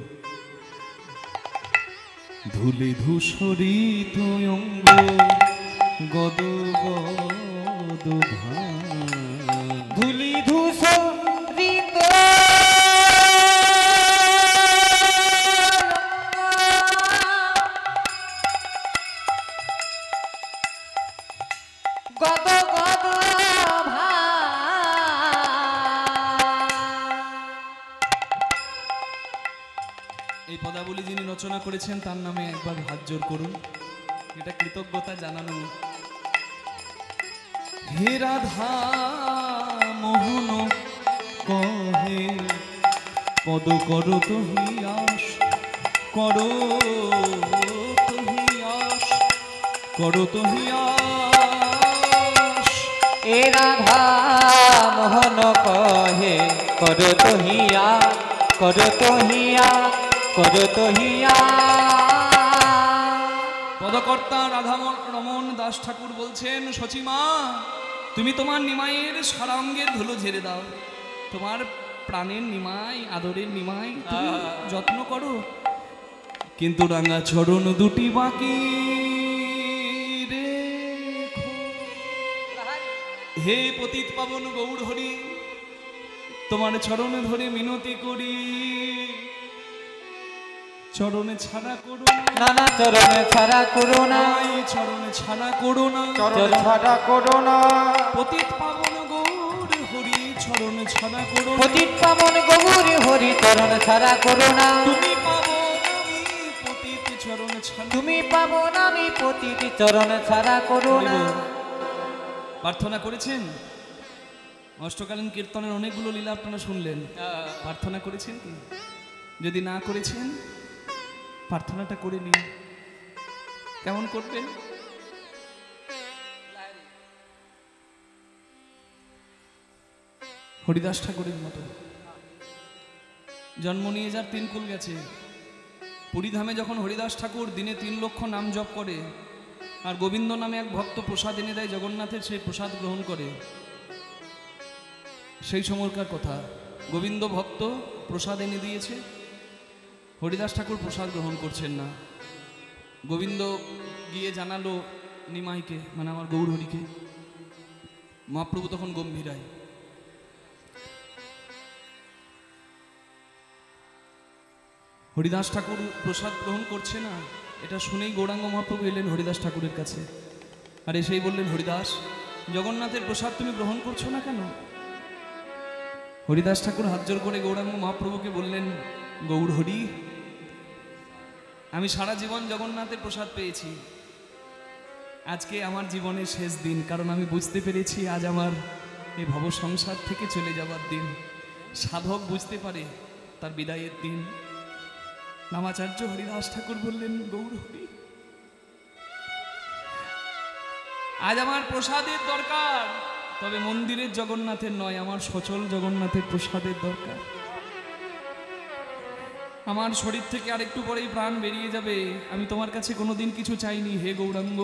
ধুলি ধূসরিত অঙ্গ গদ গদ ধুলি ধূসরিত গদ গদ এই পদাবলী যিনি রচনা করেছেন তার নামে একবার হাত জোর করুন, এটা কৃতজ্ঞতা জানানো। হে রাধা মোহন কহে পদ কর তহিয়াস, করো তহিয়াস, করো তহিয়াস। এ রাধা মোহন কহে করো তো হিয়া, করো তো হিয়া, করো তো হিয়া। পদকর্তা রাধা রমন দাস ঠাকুর বলছেন, সচিমা তুমি তোমার নিমাইয়ের সারাঙ্গের ধুলো ঝেড়ে দাও, তোমার প্রাণের নিমাই, আদরের নিমাই, তুমি যত্ন করো, কিন্তু রাঙা চরণ দুটি বাকি রেখো। হে পতিত পাবন গৌর হরি, তোমার চরণে ধরে মিনতি করি, চরণে ছাড়া করো নানা চরণে ছাড়া করো না, চরণে ছাড়া করো না, চরণ ছাড়া করো না। পতিত পাবন গৌর হরি চরণ ছাড়া করো না। পতিত পাবন গৌর হরি চরণ ছাড়া করো না। তুমি পাবো আমি পতিত চরণ ছাড়া। তুমি পাবো না আমি পতিত চরণ ছাড়া করো না। প্রার্থনা করেছেন? অষ্টকালীন কীর্তনের অনেকগুলো লীলা আপনারা শুনলেন, প্রার্থনা করেছেন কি? যদি না করেছেন প্রার্থনাটা করে নিন। কেমন করবেন? হরিদাস ঠাকুরের মতো জন্ম নিয়ে যার তিন কুল গেছে। পুরীধামে যখন হরিদাস ঠাকুর দিনে 3 লক্ষ নাম জপ করে, আর গোবিন্দ নামে এক ভক্ত প্রসাদ এনে দেয় জগন্নাথের, সেই প্রসাদ গ্রহণ করে, সেই সময়কার কথা। গোবিন্দ ভক্ত প্রসাদ এনে দিয়েছে, হরিদাস ঠাকুর প্রসাদ গ্রহণ করছেন না। গোবিন্দ গিয়ে জানালো নিমাইকে, মানে আমার গৌর হরিকে। মহাপ্রভু তখন গম্ভীরায়, হরিদাস ঠাকুর প্রসাদ গ্রহণ করছে না, এটা শুনেই গৌরাঙ্গ মহাপ্রভু এলেন হরিদাস ঠাকুরের কাছে, আর এসেই বললেন, হরিদাস জগন্নাথের প্রসাদ তুমি গ্রহণ করছো না কেন? হরিদাস ঠাকুর হাত জোর করে গৌরাঙ্গ মহাপ্রভুকে বললেন, গৌর হরি, আমি সারা জীবন জগন্নাথের প্রসাদ পেয়েছি, আজকে আমার জীবনের শেষ দিন, কারণ আমি বুঝতে পেরেছি আজ আমার এই ভব সংসার থেকে চলে যাবার দিন। সাধক বুঝতে পারে তার বিদায়ের দিন। নামাচার্য হরিদাস ঠাকুর বললেন, গৌর হরি, আজ আমার প্রসাদের দরকার, তবে মন্দিরের জগন্নাথের নয়, আমার সচল জগন্নাথের প্রসাদের দরকার। আমার শরীর থেকে আরেকটু পরেই প্রাণ বেরিয়ে যাবে, আমি তোমার কাছে কোনোদিন কিছু চাইনি। হে গৌরাঙ্গ,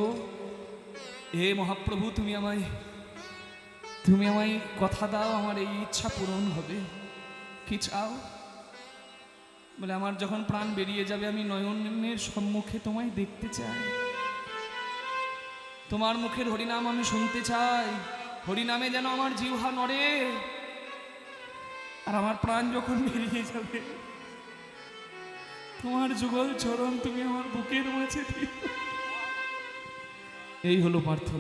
হে মহাপ্রভু, তুমি আমায় কথা দাও, আমার এই ইচ্ছা পূরণ হবে। কি চাও? বলে, আমার যখন প্রাণ বেরিয়ে যাবে আমি নয়নের সম্মুখে তোমায় দেখতে চাই, তোমার মুখের হরিনাম আমি শুনতে চাই, হরিনামে যেন আমার জিহ্বা নড়ে, আর আমার প্রাণ যখন বেরিয়ে যাবে তোমার যুগল চরণ তুমি আমার বুকের মাঝে দিও। এই হলো প্রার্থনা।